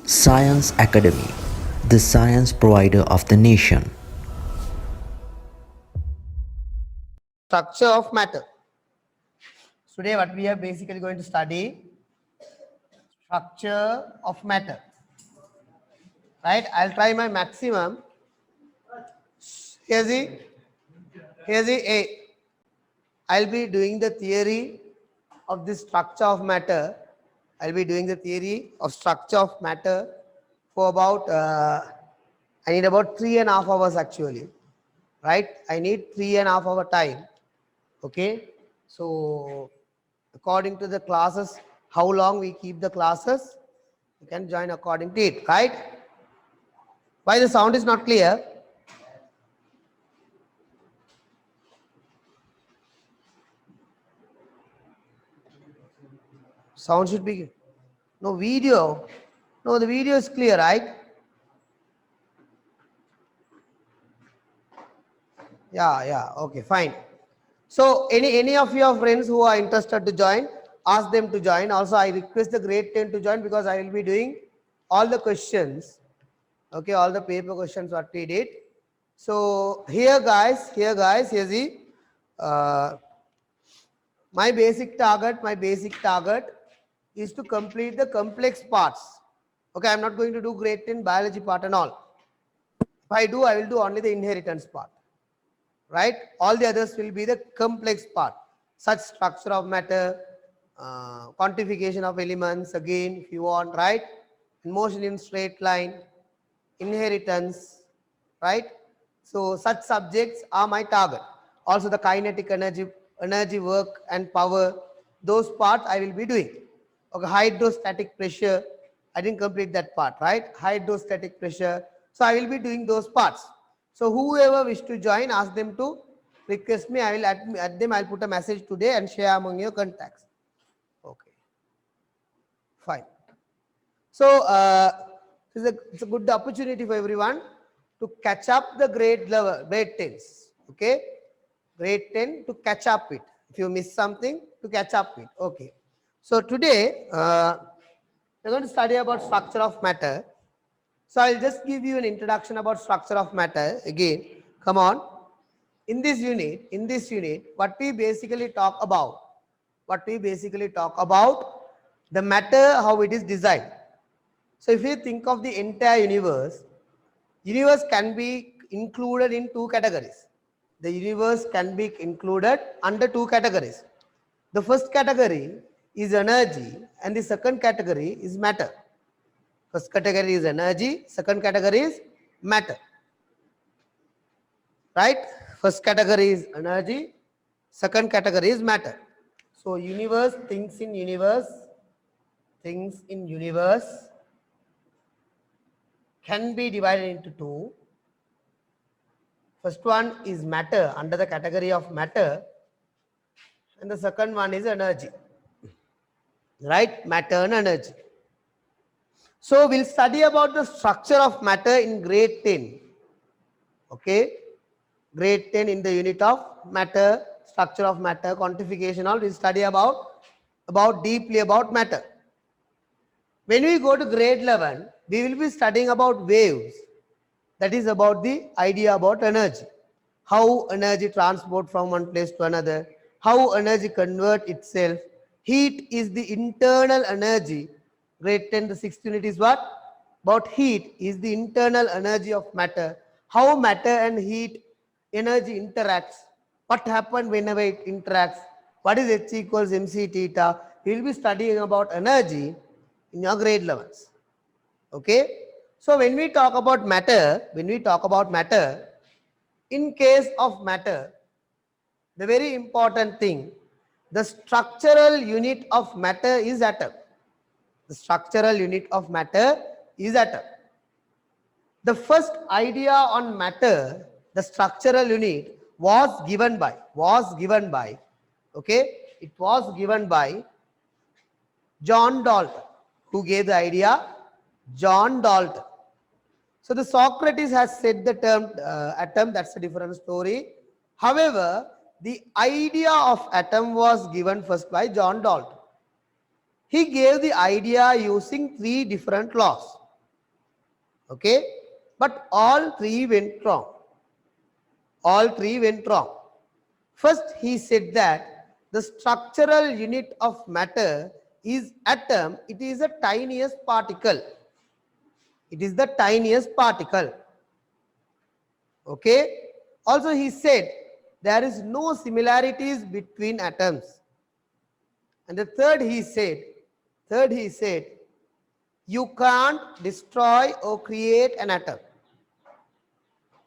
Science Academy, the science provider of the nation. Structure of matter. Today what we are basically going to study, structure of matter. Right? I'll try my maximum. Here's the A. I'll be doing the theory of the structure of matter. I'll be doing the theory of structure of matter for about, I need about 3.5 hours actually. Right? I need 3.5 hour time. Okay. So according to the classes, how long we keep the classes, you can join according to it, right? Why the sound is not clear? Sound should be, no video. No, the video is clear, right? Yeah, okay, fine. So any of your friends who are interested to join, ask them to join. Also, I request the grade 10 to join because I will be doing all the questions. Okay, all the paper questions what we did. So here guys, here's the my basic target is to complete the complex parts. Okay, I'm not going to do grade 10 biology part and all. If I do, I will do only the inheritance part. Right? All the others will be the complex part, such structure of matter, quantification of elements, again, if you want, right? Motion in straight line, inheritance, right? So such subjects are my target. Also the kinetic energy work and power, those parts I will be doing. Okay, hydrostatic pressure, I didn't complete that part, right? Hydrostatic pressure. So I will be doing those parts. So whoever wish to join, ask them to request me. I will add them. I'll put a message today and share among your contacts. Okay, fine. So it's a good opportunity for everyone to catch up the grade 10s. Okay, grade 10 to catch up it. If you miss something, to catch up it. Okay. So today we're going to study about structure of matter. So I'll just give you an introduction about structure of matter again. Come on. In this unit, what we basically talk about, the matter, how it is designed. So if you think of the entire universe can be included in two categories. The universe can be included under two categories. The first category is energy and the second category is matter. First category is energy, second category is matter. Right? First category is energy, second category is matter. So things in universe can be divided into two. First one is matter, under the category of matter, and the second one is energy. Right? Matter and energy. So we'll study about the structure of matter in grade 10. Okay? Grade 10 in the unit of matter, structure of matter, quantification, all we'll study about deeply about matter. When we go to grade 11, we will be studying about waves. That is about the idea about energy. How energy transport from one place to another, how energy convert itself. Heat is the internal energy. Grade 10, the sixth unit is what? About heat is the internal energy of matter. How matter and heat energy interacts. What happens whenever it interacts. What is H equals mc theta. We will be studying about energy in your grade 11s. Okay. So when we talk about matter, in case of matter, the very important thing, the structural unit of matter is atom. The structural unit of matter is atom. The first idea on matter, the structural unit was given by, okay, it was given by John Dalton. Who gave the idea? John Dalton. So the Socrates has said the term atom, that's a different story. However, the idea of atom was given first by John Dalton. He gave the idea using three different laws. Okay, but all three went wrong. All three went wrong. First, he said that the structural unit of matter is atom. It is the tiniest particle. It is the tiniest particle. Okay. Also, he said there is no similarities between atoms. And the third he said, you can't destroy or create an atom.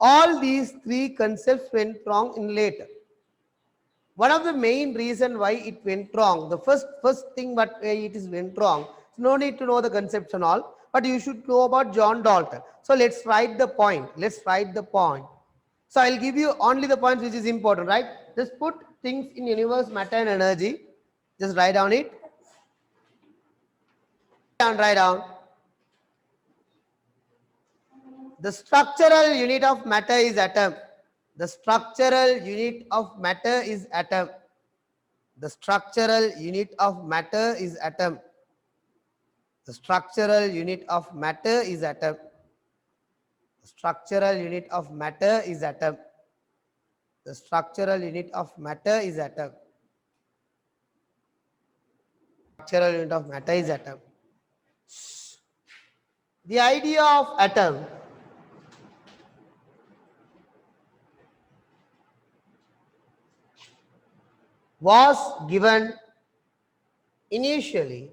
All these three concepts went wrong in later. One of the main reason why it went wrong, the first thing but why it is went wrong, no need to know the concepts and all, but you should know about John Dalton. So let's write the point. Let's write the point. So I'll give you only the points which is important, right? Just put things in universe, matter and energy. Just write down it. Write down. The structural unit of matter is atom. The structural unit of matter is atom. The structural unit of matter is atom. The structural unit of matter is atom. The structural unit of matter is atom. The structural unit of matter is atom. Structural unit of matter is atom. The idea of atom was given initially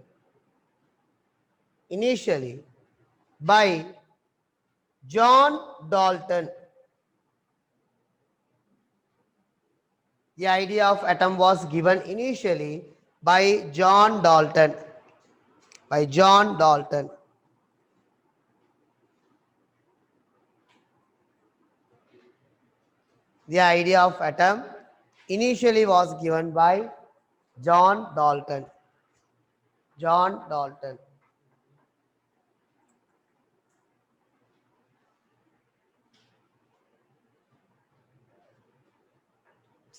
by John Dalton. The idea of atom was given initially by John Dalton. By John Dalton. The idea of atom initially was given by John Dalton. John Dalton.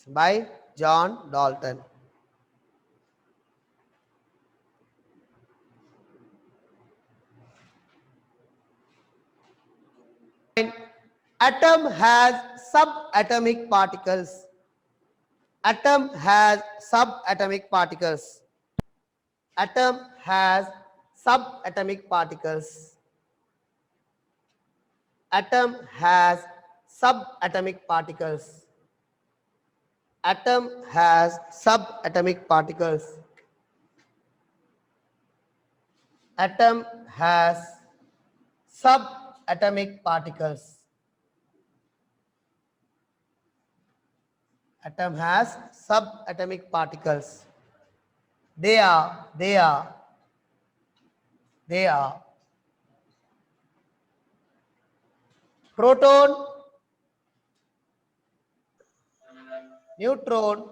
By John Dalton. Atom has subatomic particles. Atom has subatomic particles. Atom has subatomic particles. Atom has subatomic particles. Atom has subatomic particles. Atom has subatomic particles. Atom has subatomic particles. They are proton, neutron,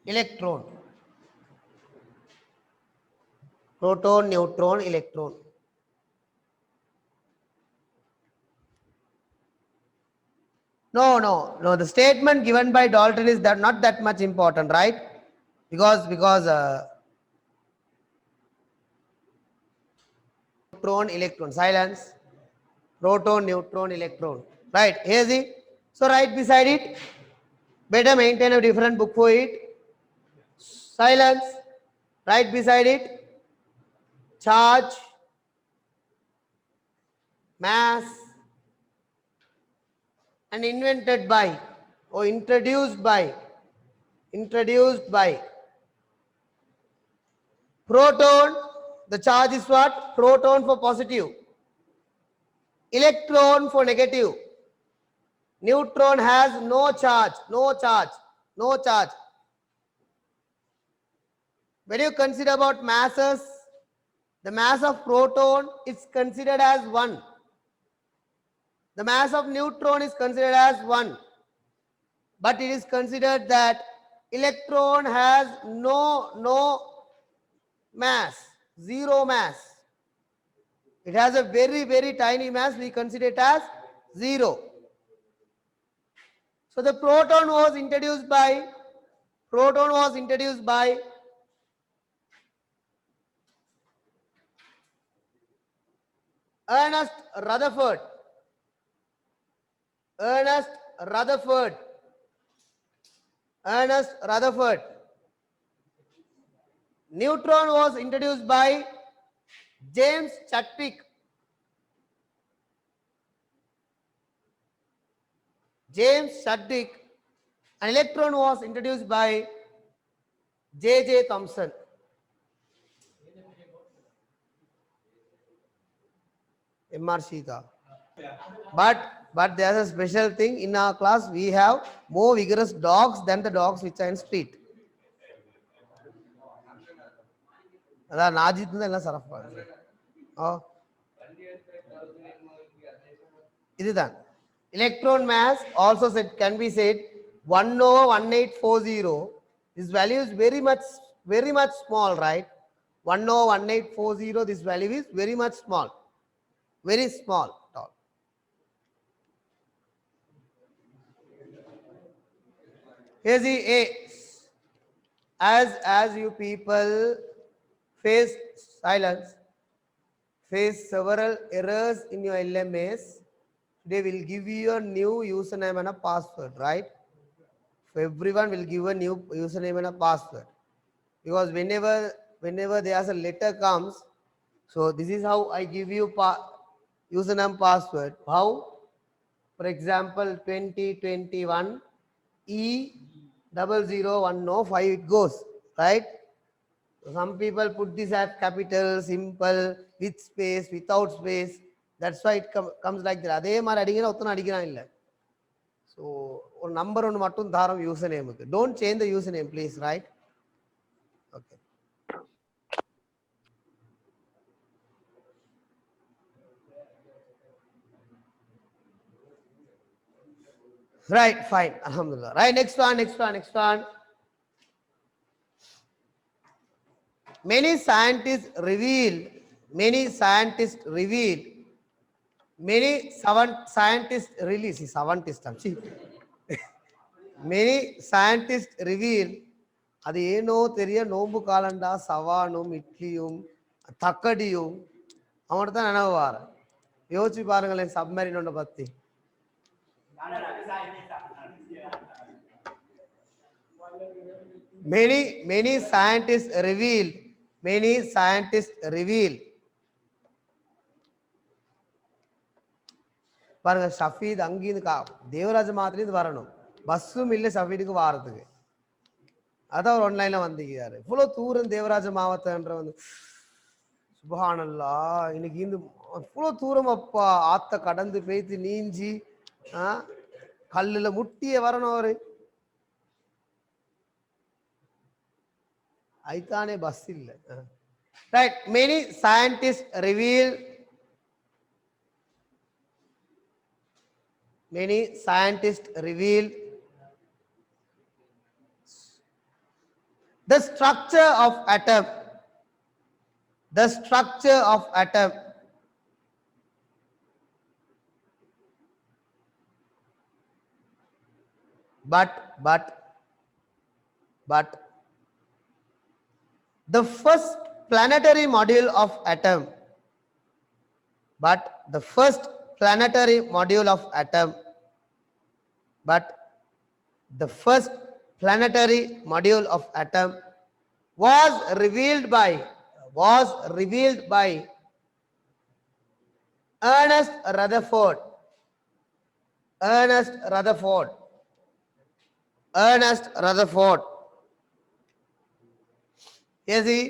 electron. Proton, neutron, electron. No. The statement given by Dalton is that not that much important, right? Because neutron, electron, silence. Proton, neutron, electron. Right? Here's it. So right beside it, better maintain a different book for it. Silence. Right beside it, charge, mass, and invented by or introduced by proton. The charge is what? Proton for positive, electron for negative. Neutron has no charge. When you consider about masses, the mass of proton is considered as 1. The mass of neutron is considered as 1. But it is considered that electron has no mass, 0 mass. It has a very tiny mass. We consider it as 0. So the proton was introduced by Ernest Rutherford. Ernest Rutherford. Ernest Rutherford. Neutron was introduced by James Chadwick. James Chadwick. An electron was introduced by J.J. Thomson. M.R. Shita. But there's a special thing in our class. We have more vigorous dogs than the dogs which are in street. அதான் நாஜித் தான் எல்லாம் சரஃப் பண்ணுது. இதுதான் electron mass also said can be said 1/1840. This value is very much small, right? 1/1840. This value is very much small, very small. Here's the A. As you people face silence, face several errors in your LMS, they will give you a new username and a password, right? So everyone will give a new username and a password, because whenever there's a letter comes, so this is how I give you username password. How? For example, 2021 E00105 it goes, right? Some people put this as capital, simple, with space, without space. That's why it comes like that. அதே மாதிரி அடிக்கணும் ஒத்தனை அடிக்கிறான் இல்லை. So ஒரு number ஒன்று மட்டும் தாரம் user நேமுக்கு. Don't change the username, please, right? Okay. Right, fine. Alhamdulillah. Right, next one. Many scientists revealed, many scientists release, many scientists reveal, அது ஏனோ தெரிய நோம்பு காலண்டா சவானும் இட்லியும் தக்கடியும் அவன்கிட்ட தான் நினைவு வார. யோசிச்சு பாருங்களேன் சப்மரின் ஒன்றை பத்தி. Many scientists reveal. பாருங்க ஷஃபீத் அங்கிருந்து தேவராஜ மாத்திரிந்து வரணும், பஸ்ஸும் இல்லை ஷஃபீதுக்கு வாரத்துக்கு. அதான் அவர் ஆன்லைன்ல வந்திருக்காரு. இவ்வளவு தூரம் தேவராஜ மாவட்டன்ற வந்து சுபஹானல்லா, இன்னைக்கு இந்த இவ்வளவு தூரம் அப்பா ஆத்த கடந்து பேய்த்து நீஞ்சி கல்லுல முட்டிய வரணும் அவரு. ஐத்தானே பஸ் இல்லை. Right, many scientists reveal the structure of atom. But the first planetary module of atom, was revealed by Ernest Rutherford. Here see,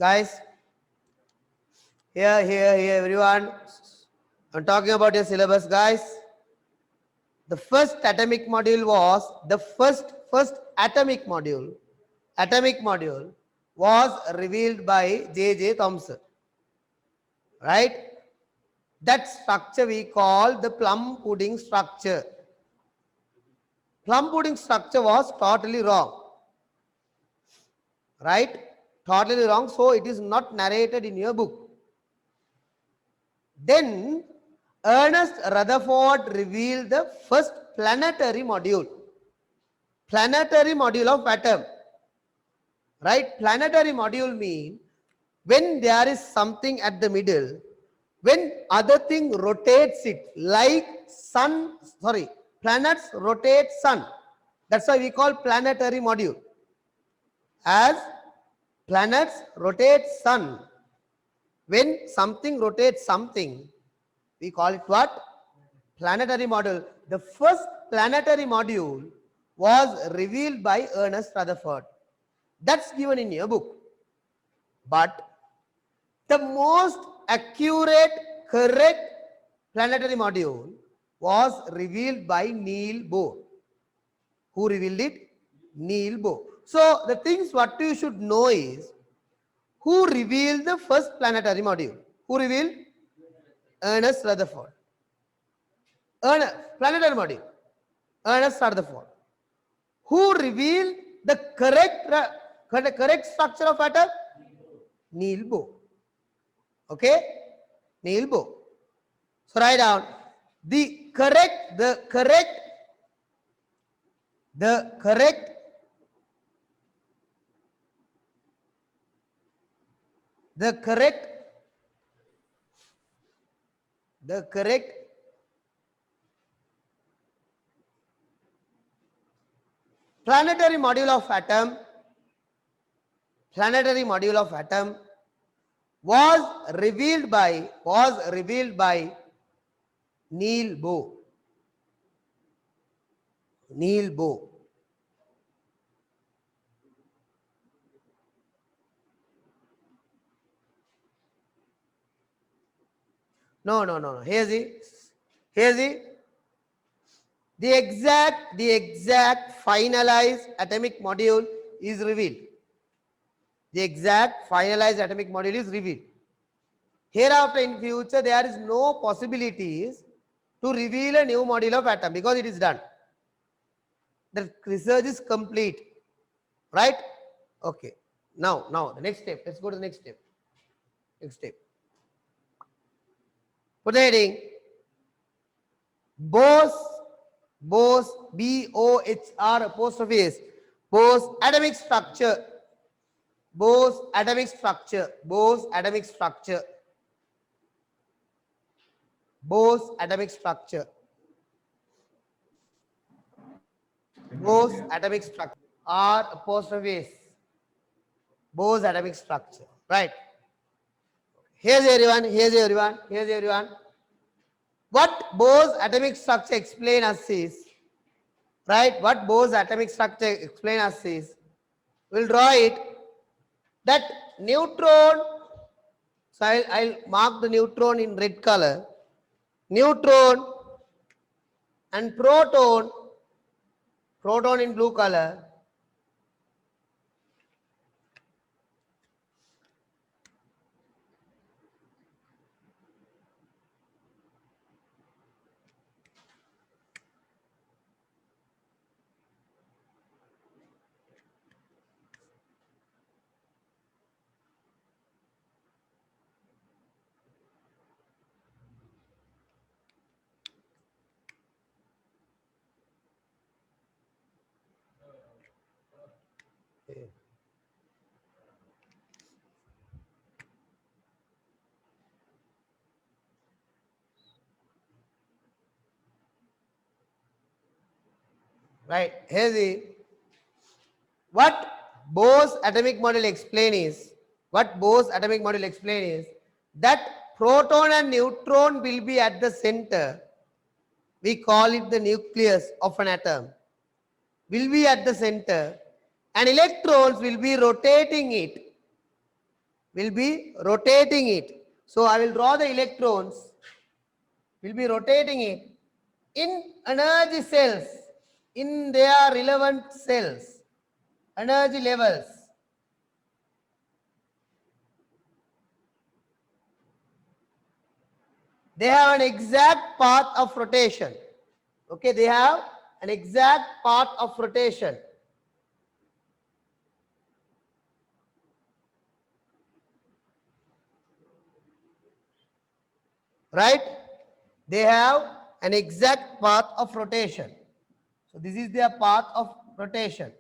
guys. Here, everyone. I'm talking about your syllabus, guys. The first atomic module was the first atomic module was revealed by J.J. Thomson. Right? That structure we call the plum pudding structure. Plum pudding structure was totally wrong. Right? Totally wrong. So it is not narrated in your book. Then Ernest Rutherford revealed the first planetary module of atom. Right? Planetary module means when there is something at the middle, When other thing rotates it, like planets rotate sun. That's why we call planetary module. As planets rotate sun. When something rotates something, we call it what? Planetary module. The first planetary module was revealed by Ernest Rutherford. That's given in your book. But the most accurate, correct planetary module was revealed by Niels Bohr. Who revealed it? Niels Bohr. So the things what you should know is, who revealed the first planetary module? Who revealed? Ernest Rutherford. Planetary module. Ernest Rutherford. Who revealed the correct structure of atom? Niels Bohr. Okay? Niels Bohr. So write down the correct planetary module of atom was revealed by Niels Bohr. Niels Bohr. No. Here's it. The exact finalized atomic module is revealed. The exact finalized atomic module is revealed. Hereafter in future, there is no possibilities to reveal a new module of atom because it is done. The research is complete. Right? Okay. Now, the next step. Let's go to the next step. Put the heading. Bohr's, B-O-H-R apostrophe S. Bohr's atomic structure. Bohr's atomic structure. R apostrophe S. Bohr's atomic structure. Right. Here's everyone. What Bohr's atomic structure explain us is, right? What Bohr's atomic structure explain us is, we'll draw it, that neutron, so I'll mark the neutron in red color, neutron and proton in blue color, right? Here's it. What Bohr's atomic model explain is, that proton and neutron will be at the center. We call it the nucleus of an atom. Will be at the center, and electrons will be rotating it. So I will draw the electrons. Will be rotating it in energy cells, in their relevant cells, energy levels. They have an exact path of rotation. Okay, they have an exact path of rotation. Right? They have an exact path of rotation. So this is their path of rotation.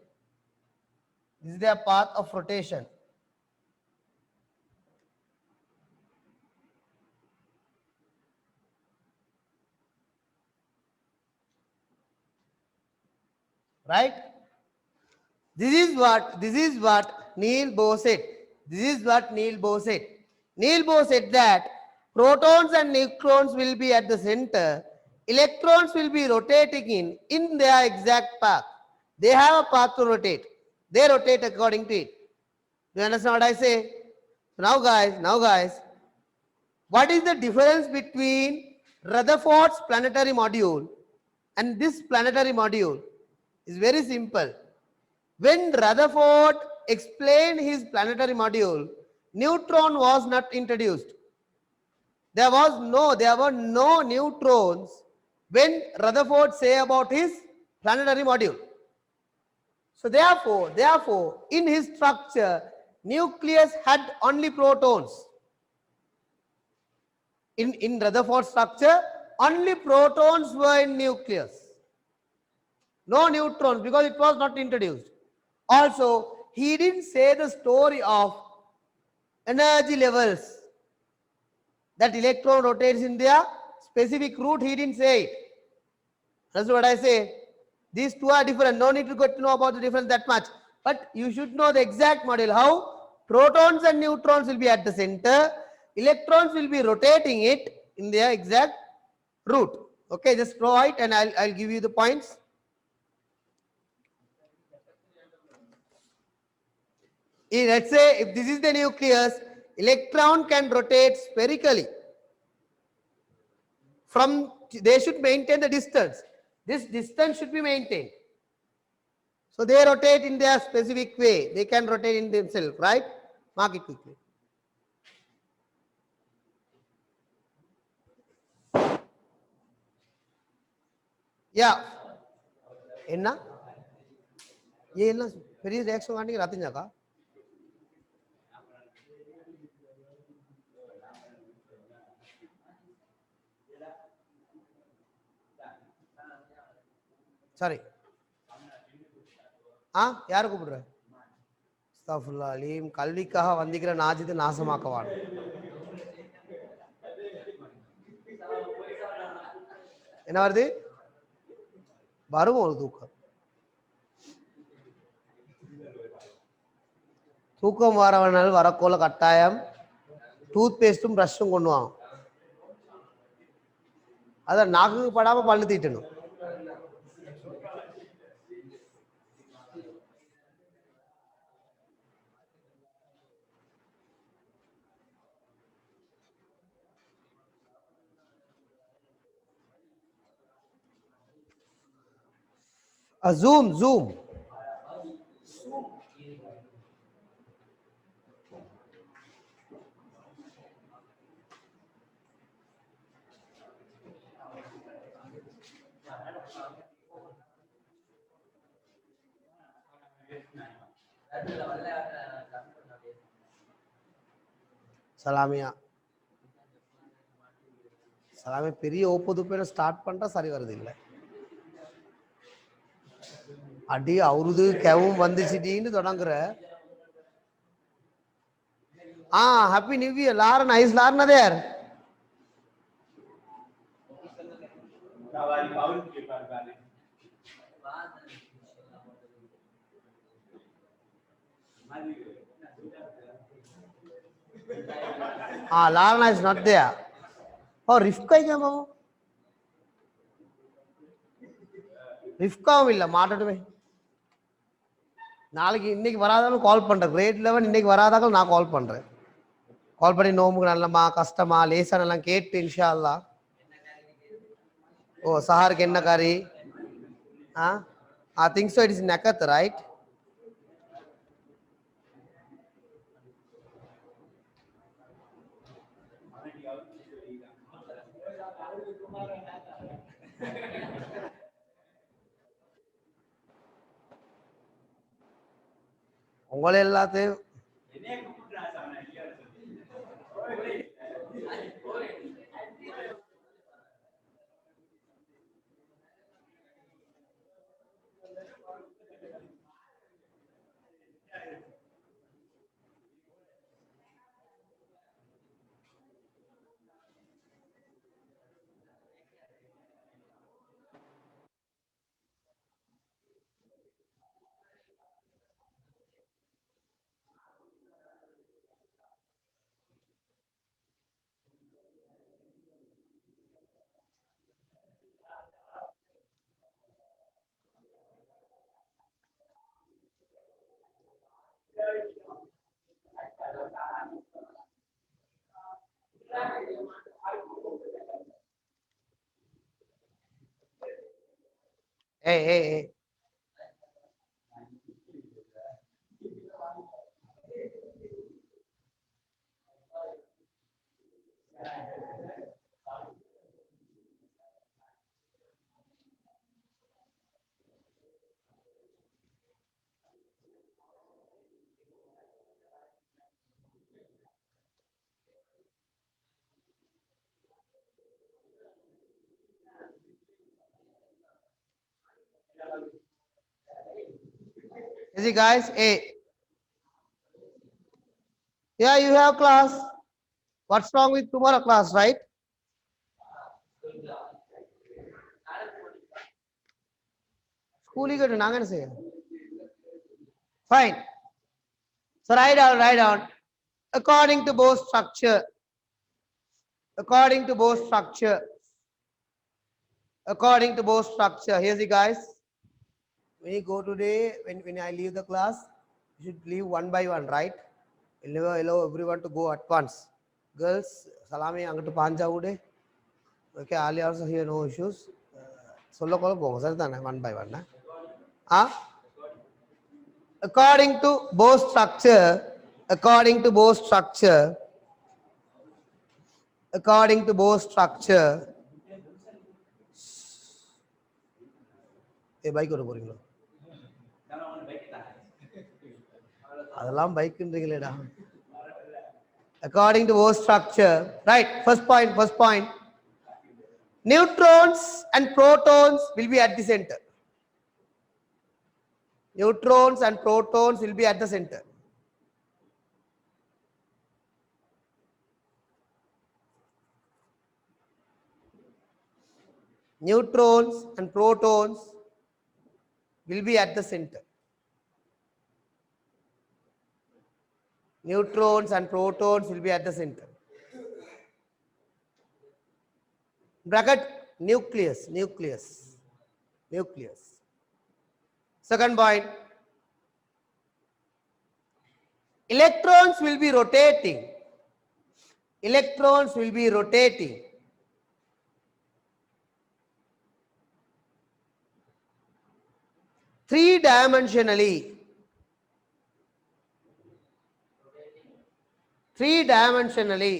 right? This is what Neil Bohr said. This is what Neil Bohr said. Neil Bohr said that protons and neutrons will be at the center. Electrons will be rotating in their exact path. They have a path to rotate. They rotate according to it. Do you understand what I say? Now guys, what is the difference between Rutherford's planetary module and this planetary module? Is very simple. When Rutherford explained his planetary module, neutron was not introduced. There were no neutrons when Rutherford say about his planetary module. So therefore, in his structure, nucleus had only protons. In Rutherford structure, only protons were in nucleus. No neutrons because it was not introduced. Also, he didn't say the story of energy levels that electron rotates in their specific route. He didn't say it. That's what I say. These two are different. No need to get to know about the difference that much. But you should know the exact model. How protons and neutrons will be at the center. Electrons will be rotating it in their exact route. Okay, just draw it and I'll give you the points. Let's say if this is the nucleus, electron can rotate spherically. They should maintain the distance. This distance should be maintained. So they rotate in their specific way. They can rotate in themselves, right? Mark it quickly. Yeah. என்ன ஏன் என்ன பெரிய reaction காட்டிங்க ராத்திஞ்சாக்கா sorry யாரை கூப்பிடுற அலீம் கல்விக்காக வந்திக்கிற நாஜித்து நாசமாக்கவான் என்ன வருது வரும் ஒரு தூக்கம் தூக்கம் வரவனால் வரக்கோல கட்டாயம் டூத் பேஸ்டும் ப்ரஷும் கொண்டு வாங்க அத நாக்கு படாம பல்லு தீட்டணும் Zoom. சலாமியா சலாமே பெரிய ஒப்புதுப்பேன ஸ்டார்ட் பண்ணிட்டா சரி வருது இல்லை அடி அவருது கெவும் வந்துச்சுட்டின்னு தொடங்குற happy new year Lauren is Lauren there Lauren is not there Rifka கேமா ரிஃப்காவும் இல்லை மாட்டட்டுமே நாளைக்கு இன்னைக்கு வராதாலும் கால் பண்றேன் கிரேட் 11 இன்னைக்கு வராதாலும் நான் கால் பண்றேன் கால் பண்ணி நோம்புக்கு நல்லமா கஷ்டமா லேசான எல்லாம் கேட்டு இன்ஷா அல்லாஹ் ஓ சஹருக்கு என்ன கறி I think so it is Nakath, right? உங்களை எல்லாத்தையும் Hey, hey, hey. Is it guys? Hey. Yeah, you have class. What's wrong with tomorrow class, right? School you go to Nangan say. Fine. So write down, write down. According to Bose structure. According to Bose structure. According to Bose structure. Here's it guys. When you go today, when I leave the class, you should leave one by one, right? You'll never allow everyone to go at once. Girls, salami angatu panja ude. Okay, Ali also here, no issues. Solo call one by one. Ah? According to Bose structure, according to Bose structure, according to Bose structure, bike ஓட போறீங்களா அதெல்லாம் பைக்ன்றீங்களேடா according to Bose structure, right? First point. Neutrons and protons will be at the center. Neutrons and protons will be at the center. Neutrons and protons will be at the center. Neutrons and protons will be at the center. Bracket nucleus. Second point. Electrons will be rotating. Electrons will be rotating. Three-dimensionally.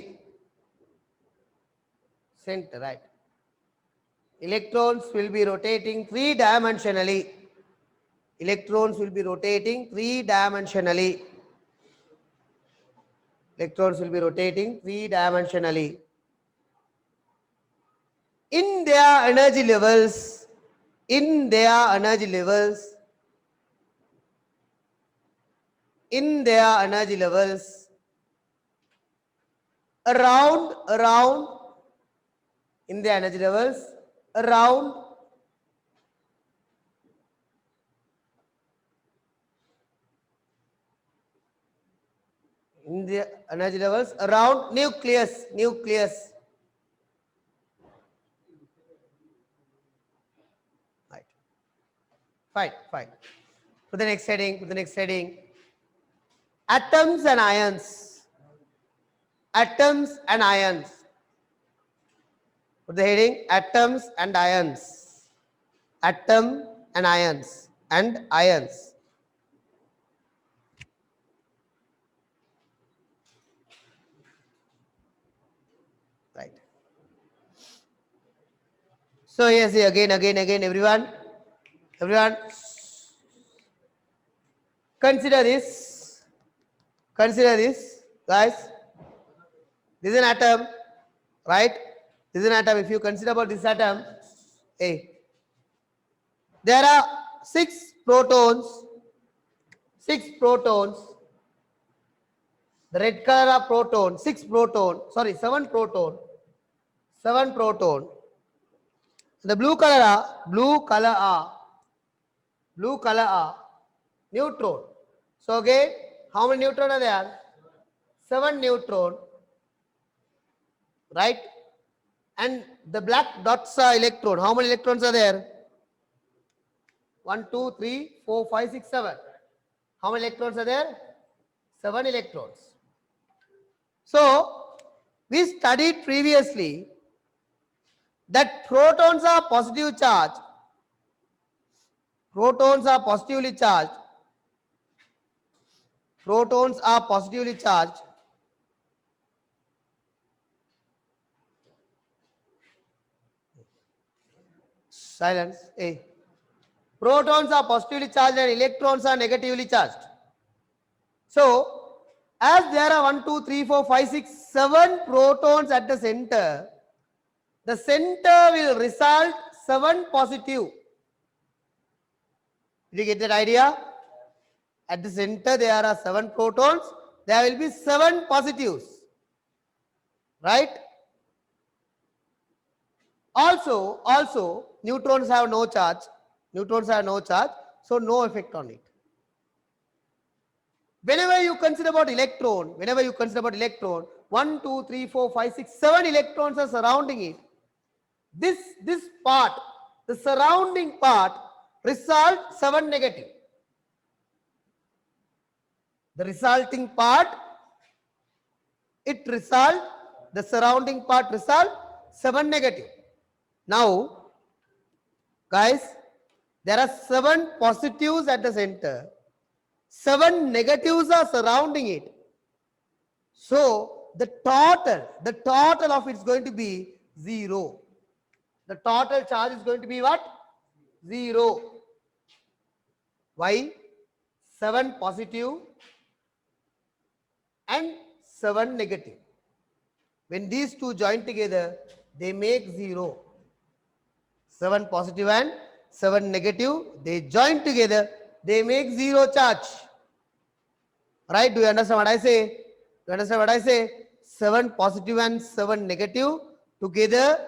Center, right? Electrons will be rotating three-dimensionally. Electrons will be rotating three-dimensionally. Electrons will be rotating three-dimensionally. In their energy levels, around in the energy levels around in the energy levels around nucleus. Right. Fine. Put the next heading. Atoms and ions. Put the heading atoms and ions. Right. So yes, again, everyone. Consider this, guys. This is an atom, right? This is an atom. If you consider about this atom, hey, there are six protons. The red color are proton. Seven proton. The blue color are neutron. So again, how many neutron are there? 7 neutron, right? And the black dots are electron. How many electrons are there? 1, 2, 3, 4, 5, 6, 7. How many electrons are there? 7 electrons. So we studied previously that protons are positive charge. Protons are positively charged. Protons are positively charged. Silence. Hey. Protons are positively charged and electrons are negatively charged. So, as there are 1, 2, 3, 4, 5, 6, 7 protons at the center will result 7 positive. Did you get that idea? At the center there are 7 protons, there will be 7 positives. Right? Also, neutrons have no charge. Neutrons have no charge, so no effect on it. Whenever you consider about electron, 1, 2, 3, 4, 5, 6, 7 electrons are surrounding it. This part, the surrounding part, result 7 negative. The resulting part, the surrounding part result 7 negative. Now, guys, there are 7 positives at the center. 7 negatives are surrounding it. So the total of it is going to be 0. The total charge is going to be what? 0. Why? 7 positive and 7 negative. When these two join together, they make 0. 7 positive and 7 negative, they join together, they make 0 charge. Right? Do you understand what I say? 7 positive and 7 negative together,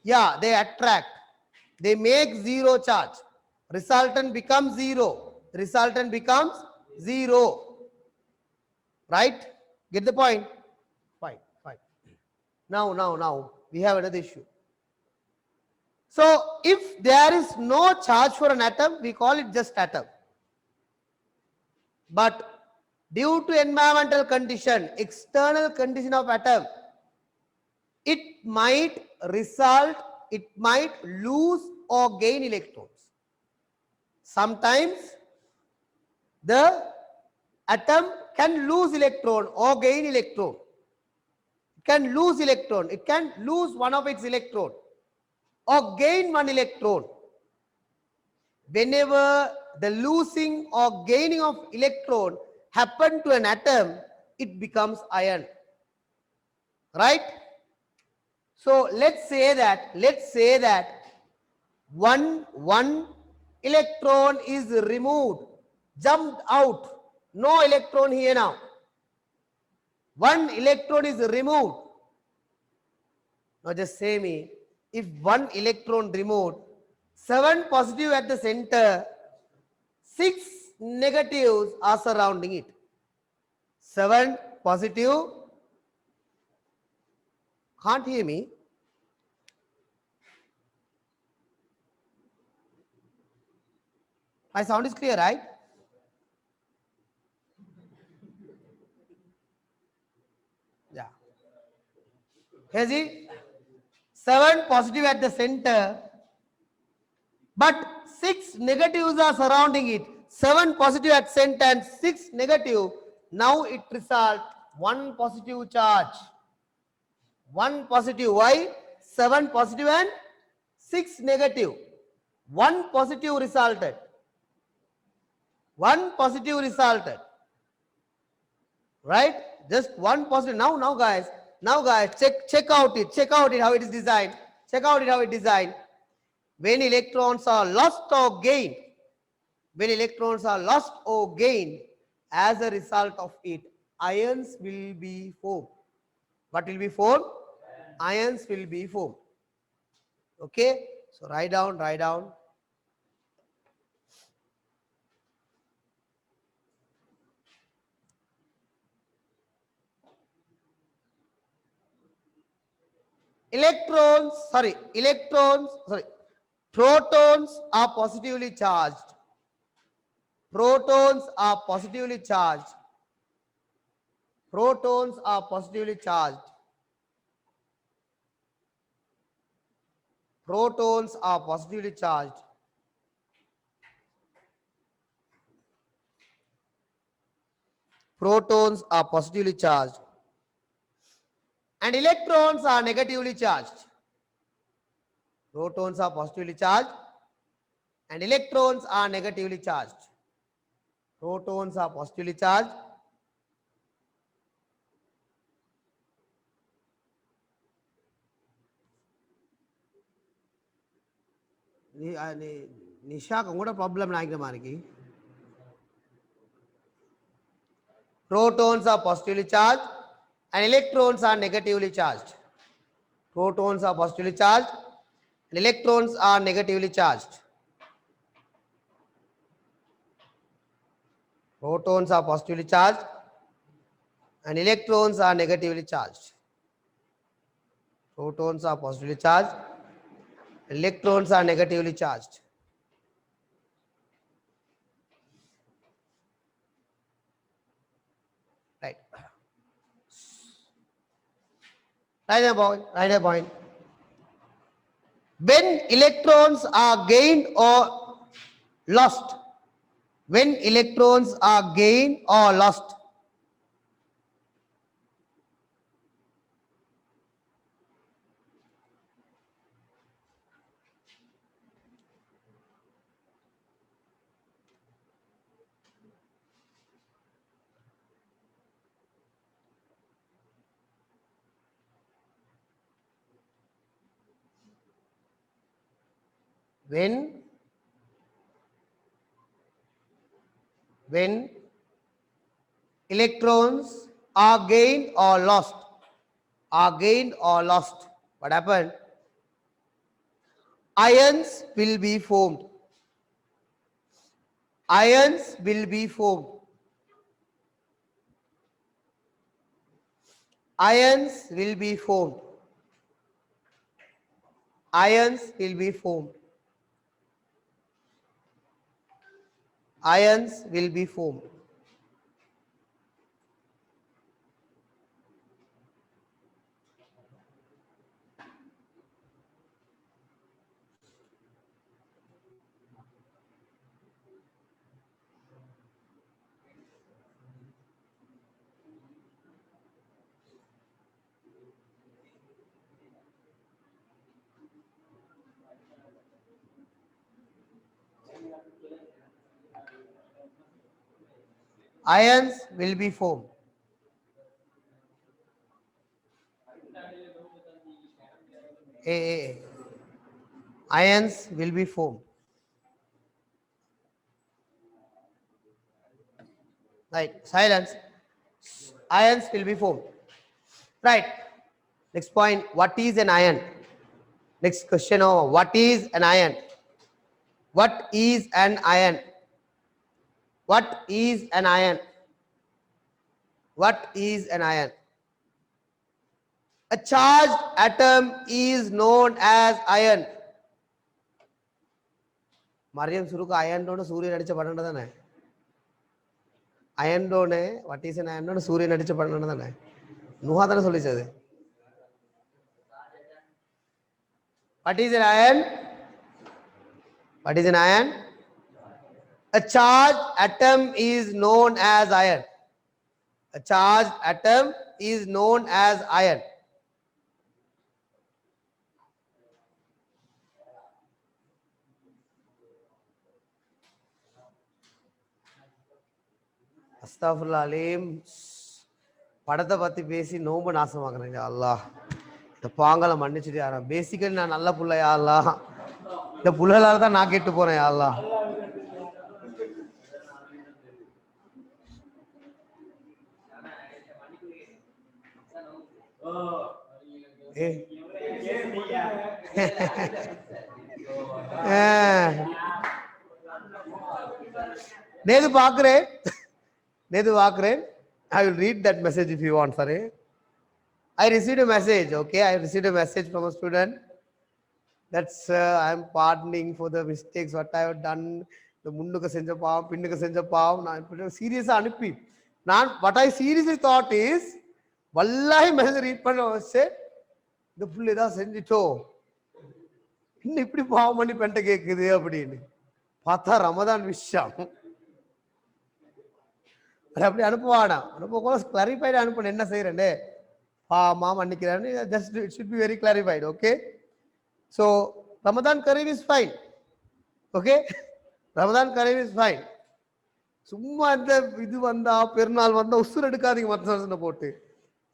yeah, they attract. They make 0 charge. Resultant becomes 0. Right? Get the point? Fine. Now, we have another issue. So, if there is no charge for an atom, we call it just atom. But due to environmental condition, external condition of atom, it might lose or gain electrons. Sometimes the atom can lose electron or gain electron. It can lose electron. It can lose one of its electron or gain one electron. Whenever the losing or gaining of electron happen to an atom, it becomes ion. Right? So let's say that one electron is removed, jumped out. No electron here now. 1 electron is removed. Now just say me, if 1 electron removed, 7 positive at the center, 6 negatives are surrounding it. 7 positive, can't hear me. My sound is clear, right? Yeah. Here's it. 7 positive at the center, but 6 negatives are surrounding it. 7 positive at center and 6 negative. Now it results 1 positive charge. 1 positive. Why? 7 positive and 6 negative. 1 positive resulted. 1 positive resulted. Right? Just 1 positive. Now guys, check out it how it is designed. When electrons are lost or gained, as a result of it, ions will be formed. What will be formed? Ions will be formed. Okay? So write down. Protons are positively charged. Protons are positively charged. Protons are positively charged. Protons are positively charged. And electrons are negatively charged. Protons are positively charged and electrons are negatively charged. Protons are positively charged. Nisha கூட problem நாய்க்கிற மாதிரி. Protons are positively charged and electrons are negatively charged. Protons are positively charged and electrons are negatively charged. Protons are positively charged and electrons are negatively charged. Protons are positively charged, electrons are negatively charged. Right. Write a point. When electrons are gained or lost, when electrons are gained or lost, when electrons are gained or lost, what happened? Ions will be formed. Ions will be formed. Ions will be formed. Ions will be formed. Ions will be formed. Ions will be formed. Ions will be formed. Right. Silence. Ions will be formed. Right. Next point. What is an ion? Next question. What is an ion? What is an ion? What is an ion? What is an ion? A charged atom is known as ion. Mariam Suruka iron don't Surya Nadicha Padana. Iron don't what is an iron don't Surya Nadicha Padana. Nuhadana Solicade. What is an iron? What is an ion? A charged atom is known as iron. A charged atom is known as iron. Astaghfirullah alim. படத்தை பத்தி பேசி நோம்பு நாசமாக்குறேன் அல்லாஹ். இந்த பாங்கலை மன்னிச்சுட்டு யாரா. Basically நான் நல்ல புள்ளையா அல்லாஹ். இந்த புள்ளலால தான் நான் கெட்டு போறேன் அல்லாஹ். நேது பாக்குறேன். I will read that message if you want. Sorry. I received a message. Okay, I received a message from a student. That's I am pardoning for the mistakes what I have done. The munduka senja pavam, pinduka senja pavam. Na serious anupi. what I seriously thought is, wallahi message read பண்ண வச்சு இந்த புள்ள ஏதாவது செஞ்சிட்டோ, இன்னும் இப்படி பாவம் பண்ணி பெண்ட கேக்குது அப்படின்னு பார்த்தா ரமதான் விஷயம். அப்படி அனுப்புவானா, அனுப்ப கிளாரிஃபைடு அனுப்பணும் என்ன செய்யறேன்னு, பாமா மன்னிக்கிறேன்னு. Just it should be very clarified. Okay, so Ramadan Kareem is fine. Okay, Ramadan Kareem is fine. சும்மா இந்த இது வந்தா பெருநாள் வந்தா உசுர் எடுக்காதீங்க மத்த போட்டு.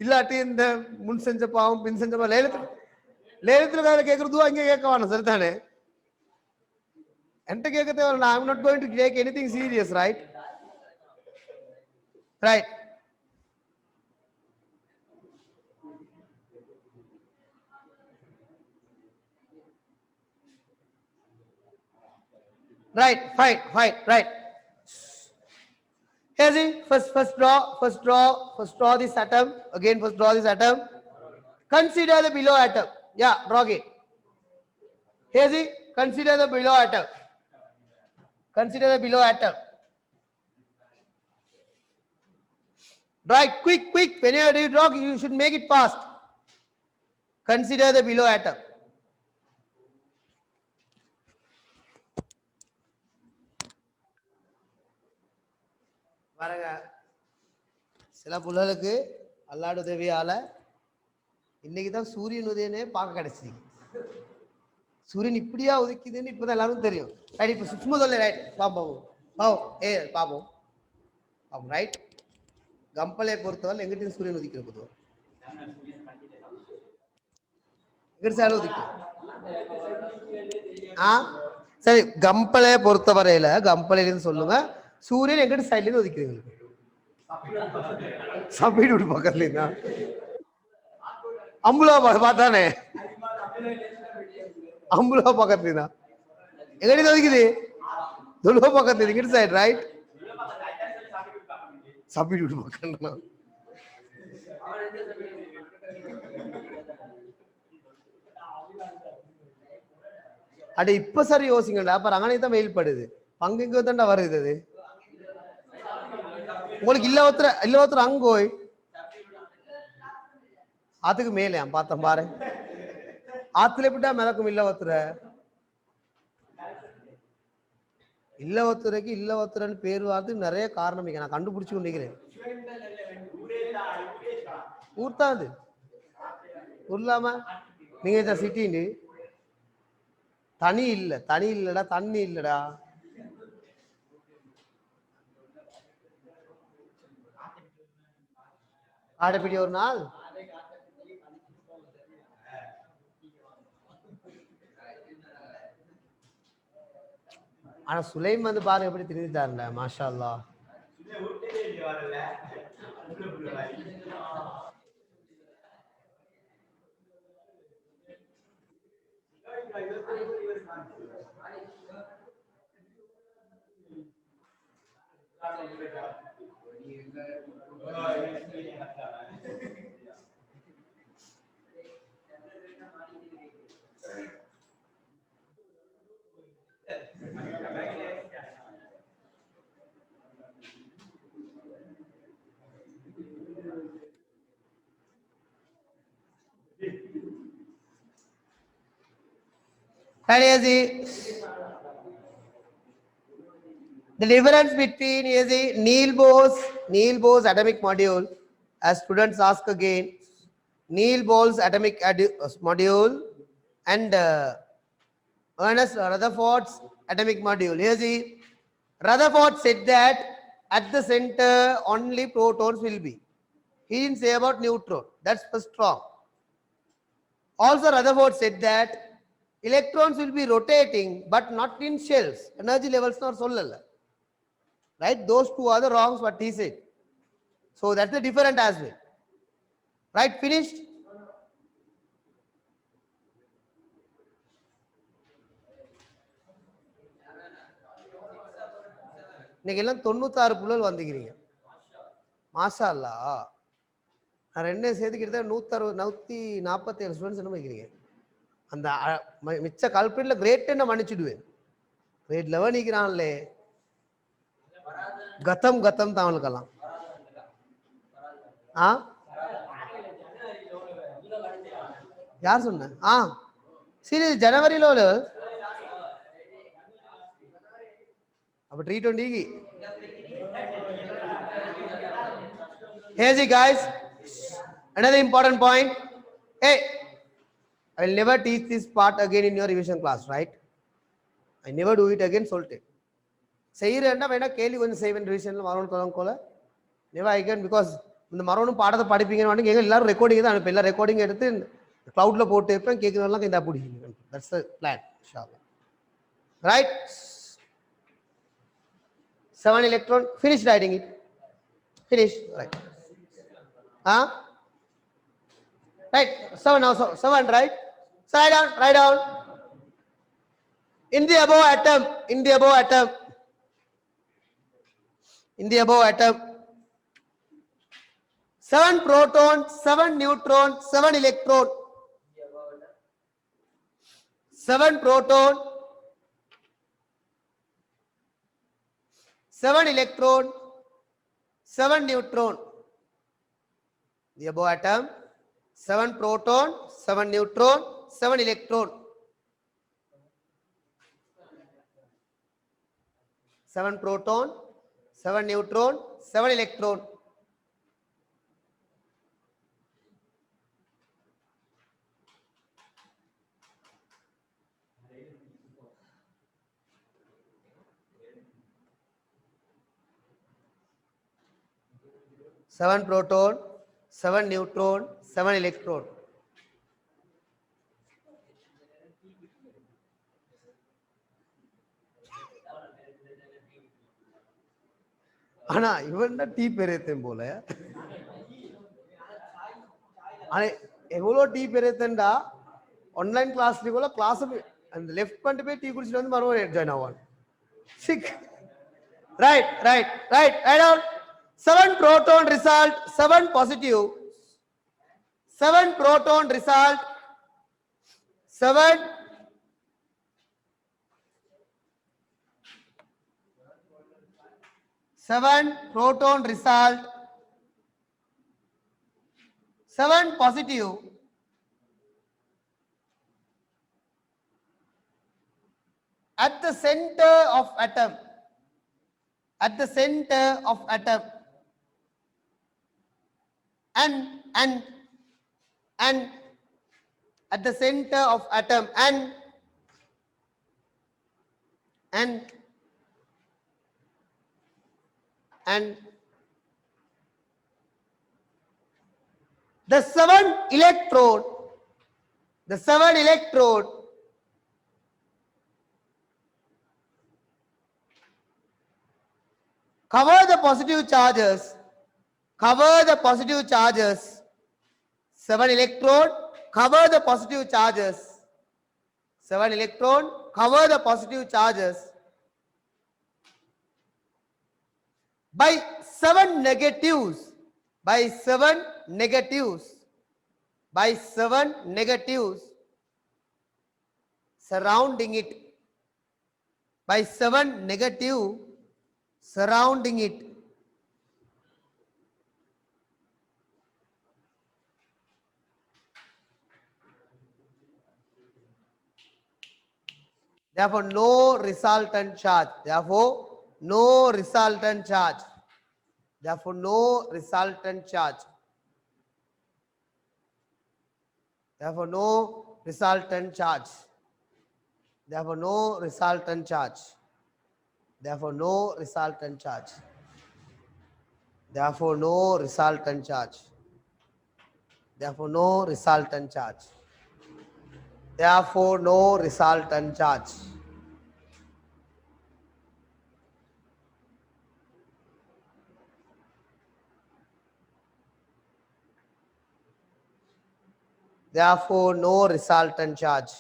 இல்லாட்டி இந்த முன் செஞ்ச பாவம் பின் செஞ்ச பாவம் லேலத்துல காலையில் கேட்கறதும் அங்கே கேட்க வேணும். சரிதானே, என்கிட்ட கேட்க தேவை. I am not going to take anything serious. Right, right. Right, fine, right. Here see, first draw this atom. Again, first draw this atom. Consider the below atom. Yeah, draw it. Here see, consider the below atom. Consider the below atom. Right, quick. Whenever you draw, you should make it fast. Consider the below atom. பாருங்க, சில புள்ளலுக்கு அல்லாஹ் உதவியால இன்னைக்கு தான் சூரியன் உதயனே பார்க்க கிடைச்சிருக்கு. சூரியன் இப்படியா உதிக்குதுன்னு இப்பதான் எல்லாரும் தெரியும். ரைட், இப்போ சும்மா சொல்ல. ரைட், பாப்போம் ரைட். கம்பளை பொறுத்தவரை எங்கிட்ட சூரியன் உதிக்கிற பொதுவாக எங்கிட்ட சேலை உதிக்கும். சரி, கம்பளை பொறுத்தவரையில கம்பளையிலிருந்து சொல்லுங்க, சூரியன் எங்கிட்ட சைட்லேருந்து உதிக்கிறீங்க. சபீடு விட்டு பக்கத்துல இருந்தா அம்புலா பார்த்தானே, அம்புலா பக்கத்துல இருந்தா எங்கிட்ட உதிக்குது, துலுவ பக்கத்துல எங்கிட்ட சைடு. ரைட், சபீடு விட்டு பக்கம். அட இப்ப சரி யோசிங்கடா. அப்ப ரங்கனை தான் வெயில் படுது, பங்கு இங்க தாண்டா வருது. அது உங்களுக்கு இல்ல ஒருத்தர் அங்கோய் ஆத்துக்கு மேலே பார்த்தேன் பாரு. ஆத்துல எப்படிட்டா மிதக்கும் இல்ல ஒருத்தருக்கு பேரு வார்த்து நிறைய காரணம் நான் கண்டுபிடிச்சு கொண்டிருக்கிறேன். ஊர்த்தாது ஊர்லாம நீங்க சிட்டின்னு தனி இல்லடா, தண்ணி இல்லடா. ஆடப்பிடி ஒரு நாள் ஆனா சுலைம் வந்து பாருங்க எப்படி தெரிஞ்சுட்டாருல. மாஷா அல்லாஹ். The difference between Neil Bohr's atomic module, as students ask again, Neil Bohr's atomic module and Ernest Rutherford's atomic module. Here see, Rutherford said that at the center only protons will be. He didn't say about neutron. That's first wrong. Also, Rutherford said that electrons will be rotating but not in shells. Energy levels not sollala. Right? Those two are the wrongs what he said. So that's the different as well. Right? Finished? இன்னைக்கு எல்லாம் 96 புள்ளல் வந்துக்கிறீங்க. மாஷா அல்லாஹ். நான் ரெண்டே சேர்த்துக்கிட்டு 147 students என்ன வைக்கிறீங்க. அந்த மிச்ச கல்பிரிட்ல great 10 மன்னிச்சுடுவேன். Great 11 நிக்கிறான்லே கதம் தான் அவனுக்கெல்லாம். யார் சொன்ன சீரியஸ் ஜனவரியில அப்ப 320 Here's it, guys. Another important point. Hey, I will never teach this part again in your revision class, right? I never do it again. Solte. செய்யறேன்னா வேணா கேள்வி கொஞ்சம் செய்வேன் ரிவிஷன்ல மறவணும் தொடங்கோல never again because இந்த மறவணும் பாடத்தை படிப்பீங்கன்னு கேட்க எல்லாரும் ரெக்கார்டிங் தான் அனுப்பி எல்லாம் ரெக்கார்டிங் எடுத்து கிளவுட்ல போட்டு வைப்பேன் கேட்கறதெல்லாம் இந்த பிடிக்கும். That's the plan. Inshallah. Right? 7 electron. Finish writing it. Finish. Right. Right. 7 now. 7. Right. So write down. In the above atom. In the above atom. In the above atom. 7 proton, 7 neutron, 7 electron. 7 proton, 7 electron, 7 neutron. The above atom, 7 proton, 7 neutron, 7 electron. 7 proton, 7 neutron, 7 electron. Seven proton, 7 neutron, 7 electron. ஆனா இவன் தான் tea பெரியத்தேன் போல ஆனா எவ்வளோ tea பெரியத்தேன்டா online கிளாஸ்ல கூட class அந்த left பண்ணிட்டு போய் டீ குடிச்சிட்டு வந்து மறுபடியும் ஜாயின் ஆவான் சிக் right right right right down 7 proton result 7 positive 7 proton result 7 proton result 7 positive at the center of atom at the center of atom and at the center of atom and the 7 electrode cover the positive charges 7 electrode cover the positive charges 7 electron cover the positive charges by 7 negatives surrounding it by 7 negative surrounding it. Therefore, no resultant charge. Therefore, no resultant charge. Therefore, no resultant charge. Therefore, no resultant charge. Therefore, no resultant charge. Therefore, no resultant charge. Therefore, no resultant charge. Therefore, no resultant charge. Therefore, no resultant charge. Therefore, no resultant charge.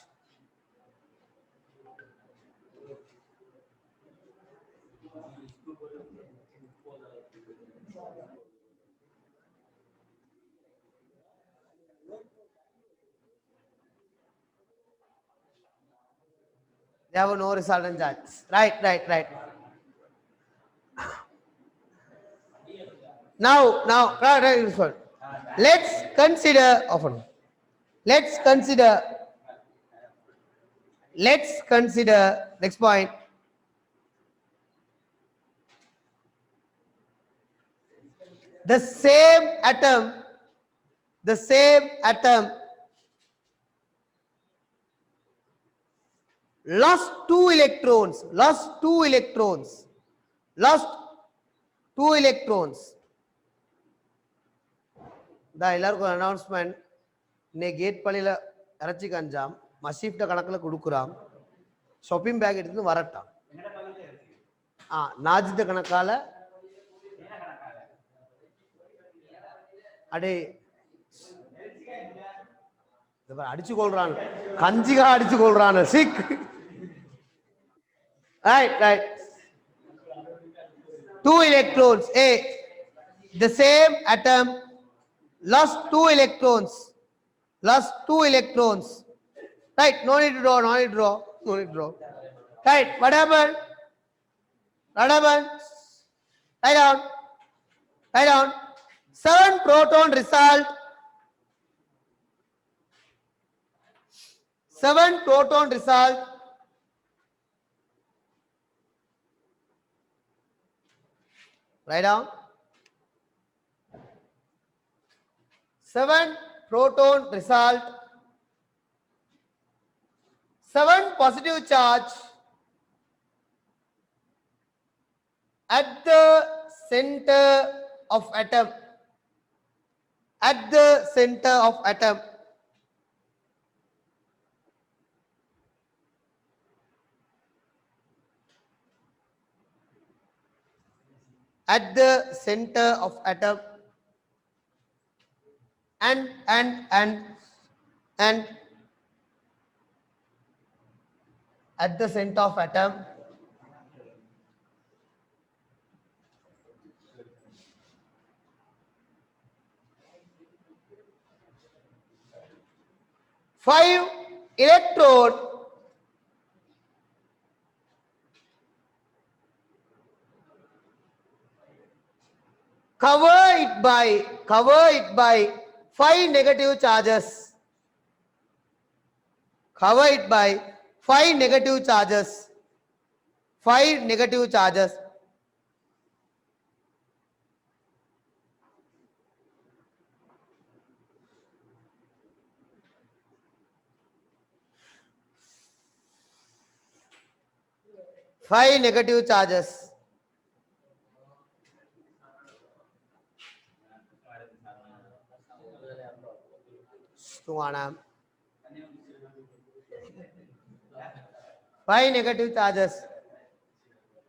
Therefore, no resultant charge. Right. Right, this one. Let's consider often. Let's consider. Let's consider next point. The same atom lost two electrons. The எல்லாருக்கும் announcement நே gate பள்ளியில இறச்சி கஞ்சாம் மசீப்ட கணக்கில் கொடுக்குறாம் shopping back எடுத்து வரட்டான் நாஜித்த கணக்கால அடே அடிச்சு கொள்றான் கஞ்சிகா அடிச்சு கொள்றான் sick right two electrons the same atom lost two electrons right no need to draw right what happened write down 7 proton result 7 proton result write down 7 proton result 7 positive charge at the center of atom at the center of atom at the center of atom and at the center of atom five electrode cover it by 5 negative charges. Cover it by 5 negative charges. 5 negative charges. Five negative charges. Five negative charges.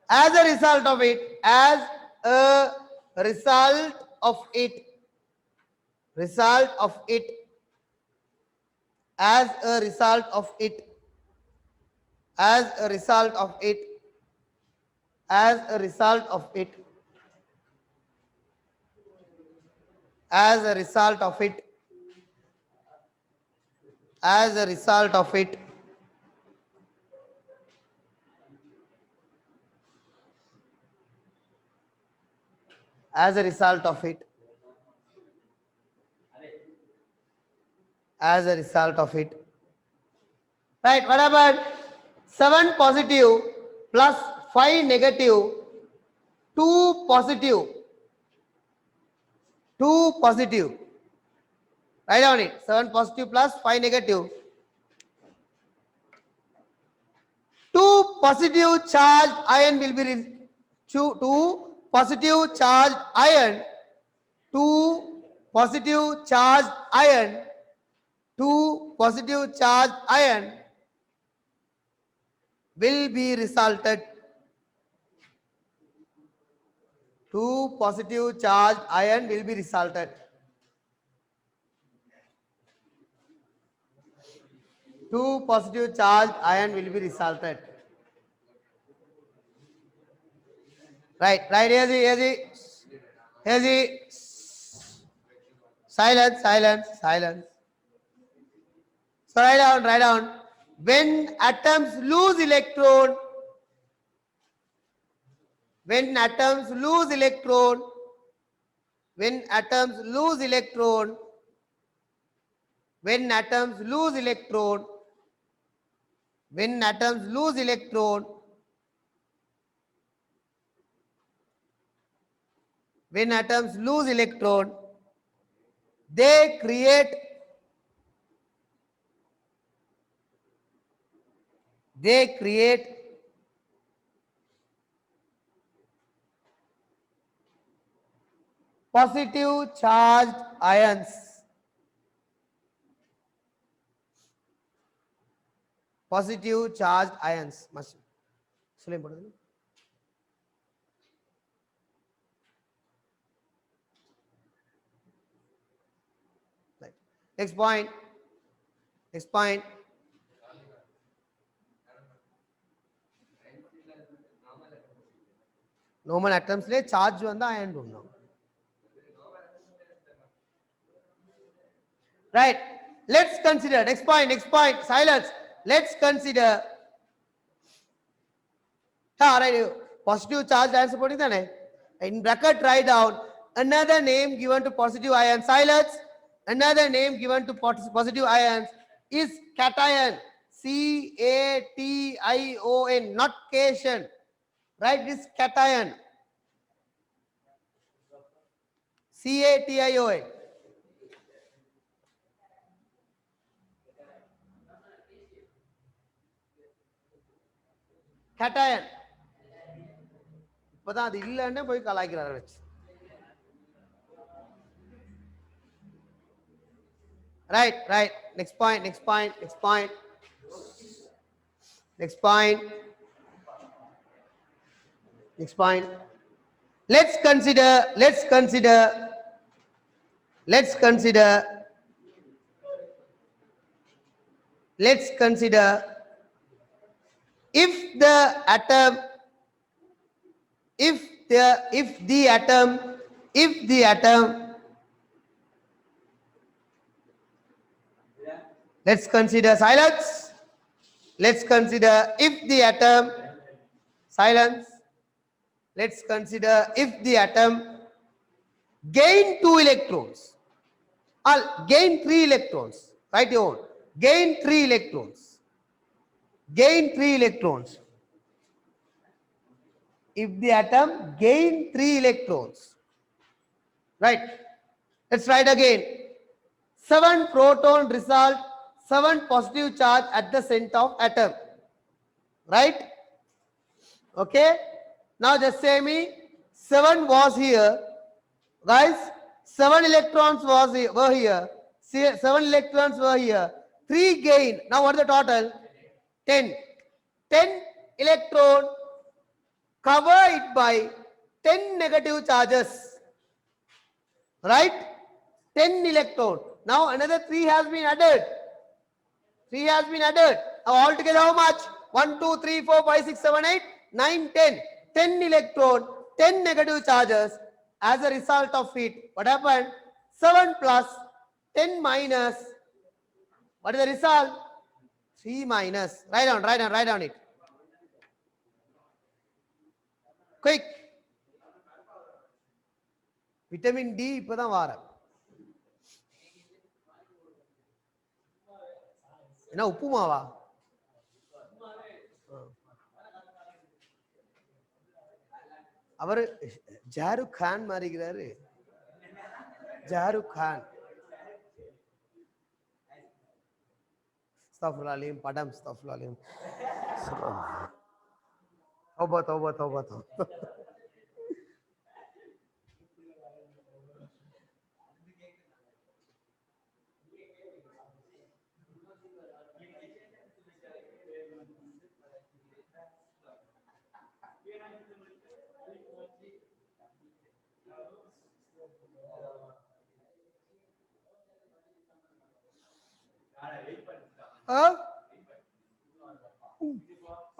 As a result of it, as a result of it, as a result of it, as a result of it, as a result of it, as a result of it, as a result of it, as a result of it, as a result of it. Right, what about 7 positive plus 5 negative, 2 positive, 2 positive. Write down it, 7 positive plus 5 negative. 2 positive charged ion will be 2 positive charged ion, 2 positive charged ion, 2 positive charged ion will be resulted. 2 positive charged ion will be resulted. Two positive charged ion will be resulted. Right, Hazy. Silence. So write down. When atoms lose electron, when atoms lose electron, when atoms lose electron, when atoms lose electron, when atoms lose electron, they create positive charged ions. Positive charged ions. Right. Next point. Next point. Normal atoms le charge vanda ion undam. Right. Let's consider next point. Next point. Silence. Let's consider. Right. Positive charged ions supporting that. In bracket, write down another name given to positive ion. Silence. Another name given to positive ions is cation. C-A-T-I-O-N. Not cation. Right? This cation. C-A-T-I-O-N. Cation. இப்பதான் அது இல்லைன்னு போய் கலாய்க்கிறாரு வச்சு. Right, right. Next point, next point, next point. Next point. Next point. Let's consider if the atom let's consider silence. Let's consider if the atom silence. Let's consider if the atom gain 2 electrons or gain 3 electrons. Write your own. Gain 3 electrons. Gain 3 electrons. If the atom gain 3 electrons. Right. Let's write again. 7 proton result 7 positive charge at the center of atom. Right? Okay. Now just say me 7 was here. Guys, 7 electrons were here. 7 electrons were here. 3 gain. Now what is the total? 10. 10 electron cover it by 10 negative charges. Right? 10 electron. Now another 3 has been added. 3 has been added. Now altogether how much? 1, 2, 3, 4, 5, 6, 7, 8, 9, 10. 10 electron, 10 negative charges. As a result of it, what happened? 7 plus 10 minus. What is the result? 3 minus. Write down it. Quick. Vitamin D இப்பதான் வார. என்ன உப்புமாவா? அவர் ஜாருக் கான் மாறிக்கிறாரு. ஜாருக் கான். அஸ்தக்ஃபிருல்லாஹ் படம் அஸ்தக்ஃபிருல்லாஹ். தௌபா.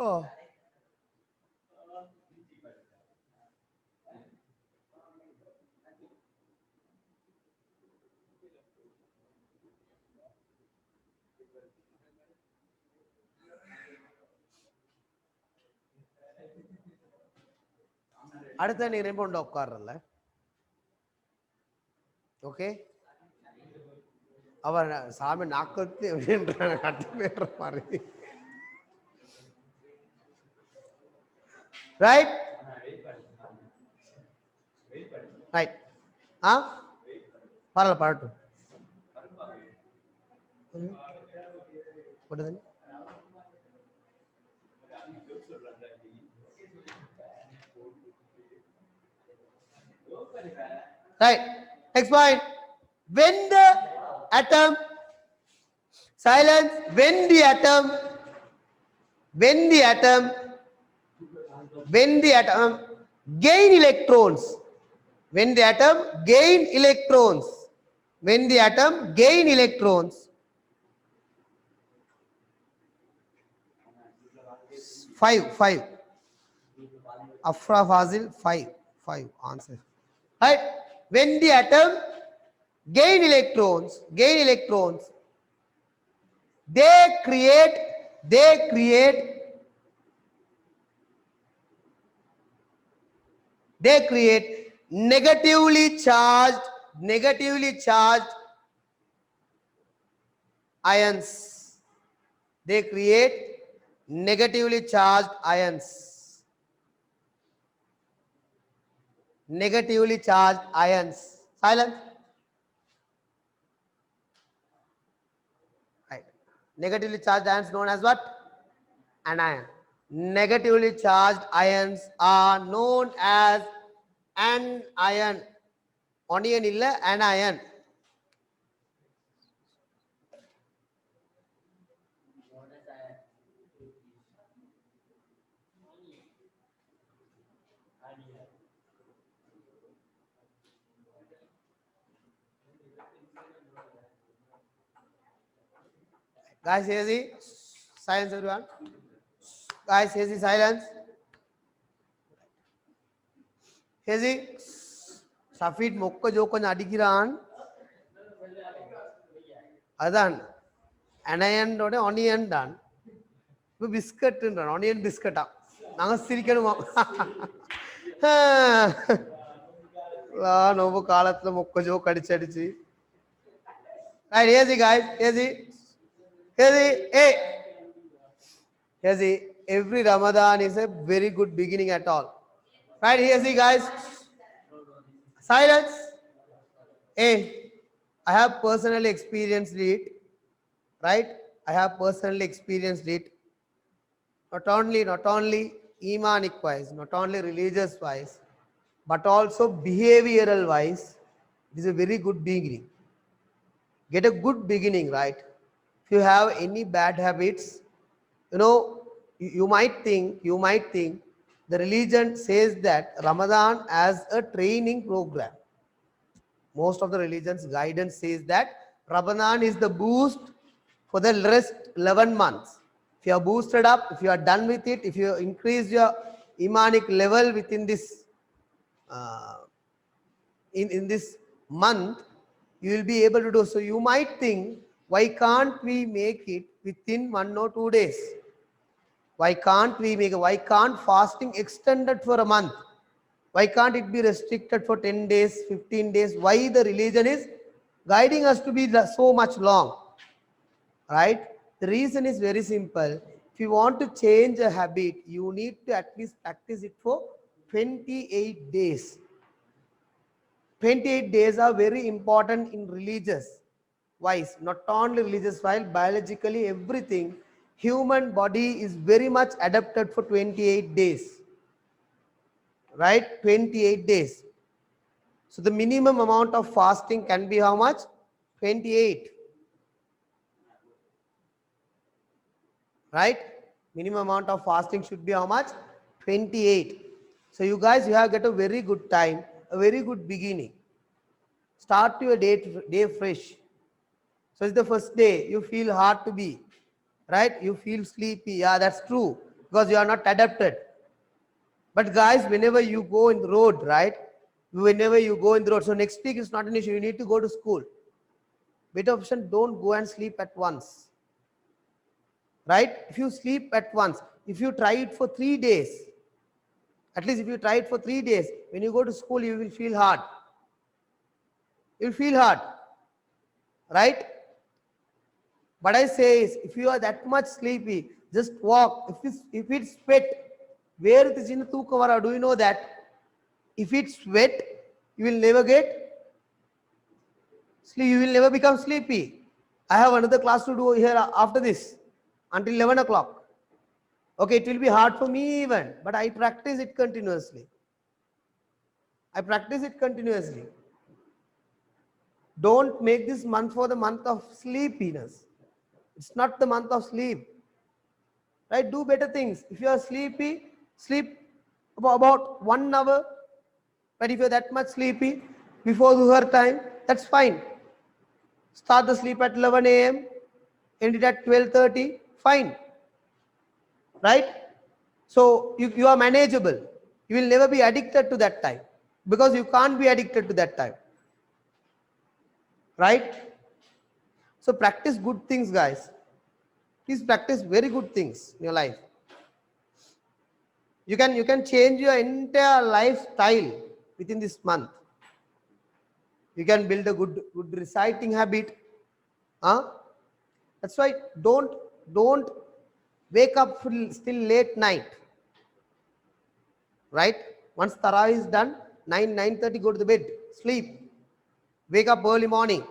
Oh. அடுத்த நீ ரெண்டு உட்கார்றல Okay. அவர் சாமி நாக்கத்து அப்படின்ற கட்டு பேர் மாதிரி. Right? Right. ஆ பரவாயில்ல பரட்டும். போட்டது right. Next point. When the atom silence, when the atom gain electrons, when the atom gain electrons, when the atom gain electrons, 5 Afra Fazil 5 answer. Right? When the atom gain electrons, they create negatively charged ions. They create negatively charged ions. Negatively charged ions. Silence. Right. Negatively charged ions known as what? Anion. Negatively charged ions are known as anion. Onion illa anion. Guys, here's the silence, everyone. Guys, here's the silence. Here's the Safid Mokka Jokan Adikiran. Adan anion ஓட onion தான். இப்போ பிஸ்கட்ன்றான் onion பிஸ்கட்டா. நாங்க சிரிக்கணுமா? நோவு காலத்துல மொக்க joke அடிச்சு. Right, here's the guys. Here's the every Ramadan is a very good beginning at all. Right, here's the guys. Silence. Hey, I have personally experienced it. Right? I have personally experienced it. Not only Imanic wise, not only religious wise, but also behavioral wise. This is a very good beginning. Get a good beginning, right? If you have any bad habits, you might think the religion says that Ramadan as a training program. Most of the religions guidance says that Ramadan is the boost for the rest 11 months. If you are boosted up, if you are done with it, if you increase your imanic level within this in this month, you will be able to do. So you might think, why can't we make it within 1 or 2 days? Why can't we make it? Why can't fasting extended for a month? Why can't it be restricted for 10 days, 15 days? Why the religion is guiding us to be so much long? Right? The reason is very simple. If you want to change a habit, you need to at least practice it for 28 days. 28 days are very important in religious wise, not only religious wise, biologically everything. Human body is very much adapted for 28 days. Right? 28 days. So the minimum amount of fasting can be how much? 28. Right? Minimum amount of fasting should be how much? 28. So you guys, you have got a very good time, a very good beginning. Start your day fresh. So it's the first day, you feel hard to be, right? You feel sleepy. Yeah, that's true, because you are not adapted. But guys, whenever you go in the road, right? So next week is not an issue. You need to go to school. Better option, don't go and sleep at once. Right? If you sleep at once, if you try it for 3 days, at least if you try it for 3 days, when you go to school, you will feel hard. You'll feel hard, right? What I say is, if you are that much sleepy, just walk. If it's sweat, where it is in Tukavara, do you know that? If it's wet, you will never get sleep. You will never become sleepy. I have another class to do here after this until 11 o'clock. Okay, it will be hard for me even, but I practice it continuously. I practice it continuously. Don't make this month for the month of sleepiness. It's not the month of sleep. Right? Do better things. If you are sleepy, sleep about 1 hour. But if you're that much sleepy before Zuhar time, that's fine. Start the sleep at 11 a.m., end it at 12:30, fine. Right? So you are manageable. You will never be addicted to that time because you can't be addicted to that time. Right? So practice good things, guys. Please practice very good things in your life. You can change your entire lifestyle within this month. You can build a good reciting habit. That's why don't wake up still late night. Right? Once Tarawih is done, 9:30, go to the bed, sleep. Wake up early morning.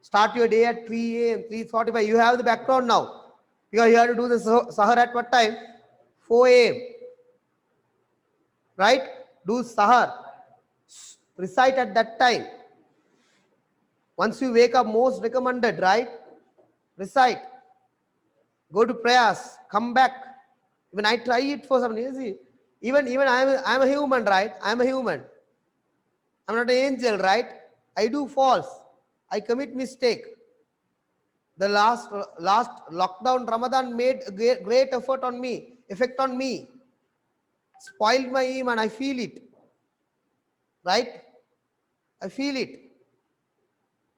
Start your day at 3 a.m., 3:45. You have the background now. Because you have to do the sahar at what time? 4 a.m. Right? Do sahar. Recite at that time. Once you wake up, most recommended, right? Recite. Go to prayers. Come back. Even I try it for some reason. Even I'm a human, right? I'm a human. I'm not an angel, right? I do false. I commit mistake. The last lockdown Ramadan made a great effect on me. Spoiled my iman. I feel it. Right? I feel it.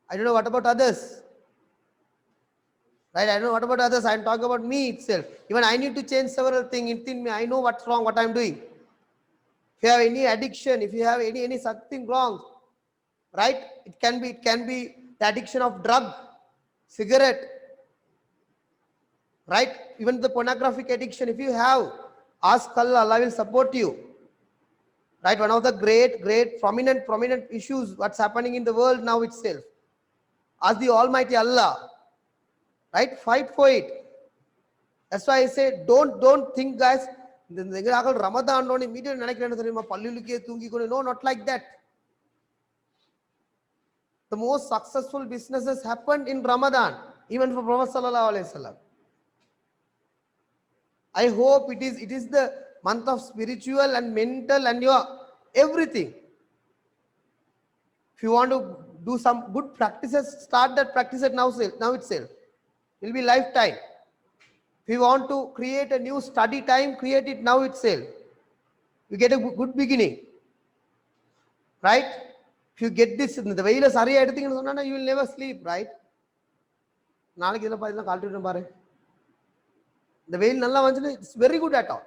I don't know what about others. Right? I don't know what about others. I'm talking about me itself. Even I need to change several things within me. I know what's wrong, what I'm doing. If you have any addiction, if you have any something wrong, right? It can be the addiction of drug, cigarette, right? Even the pornographic addiction. If you have, ask Allah, Allah will support you. Right? One of the great prominent issues what's happening in the world now itself. Ask the Almighty Allah. Right? Fight for it. That's why I say don't think, guys. Ramadan no, not like that. The most successful businesses happened in Ramadan, even for Prophet Sallallahu Alaihi Wasallam. I hope it is the month of spiritual and mental and your everything. If you want to do some good practices, start that practice at now itself. It will be lifetime. If you want to create a new study time, create it now itself. You get a good beginning. Right? If you get this, the way you will never sleep, right? The way it's very good at all.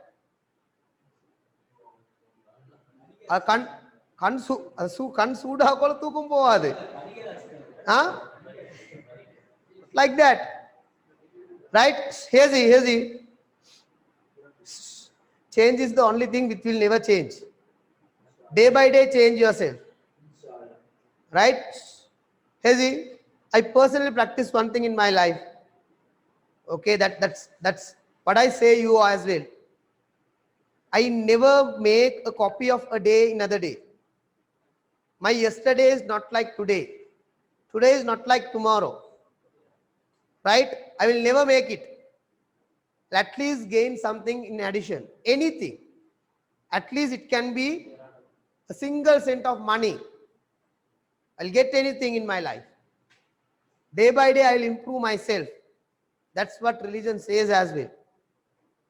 Like that. Right? Here's change is the only thing which will never change. Day by day, change yourself. Right? Hazy, I personally practice one thing in my life. Okay, that's what I say you as well. I never make a copy of a day in another day. My yesterday is not like today. Today is not like tomorrow. Right? I will never make it. At least gain something in addition. Anything. At least it can be a single cent of money. I'll get anything in my life. Day by day, I will improve myself. That's what religion says as well.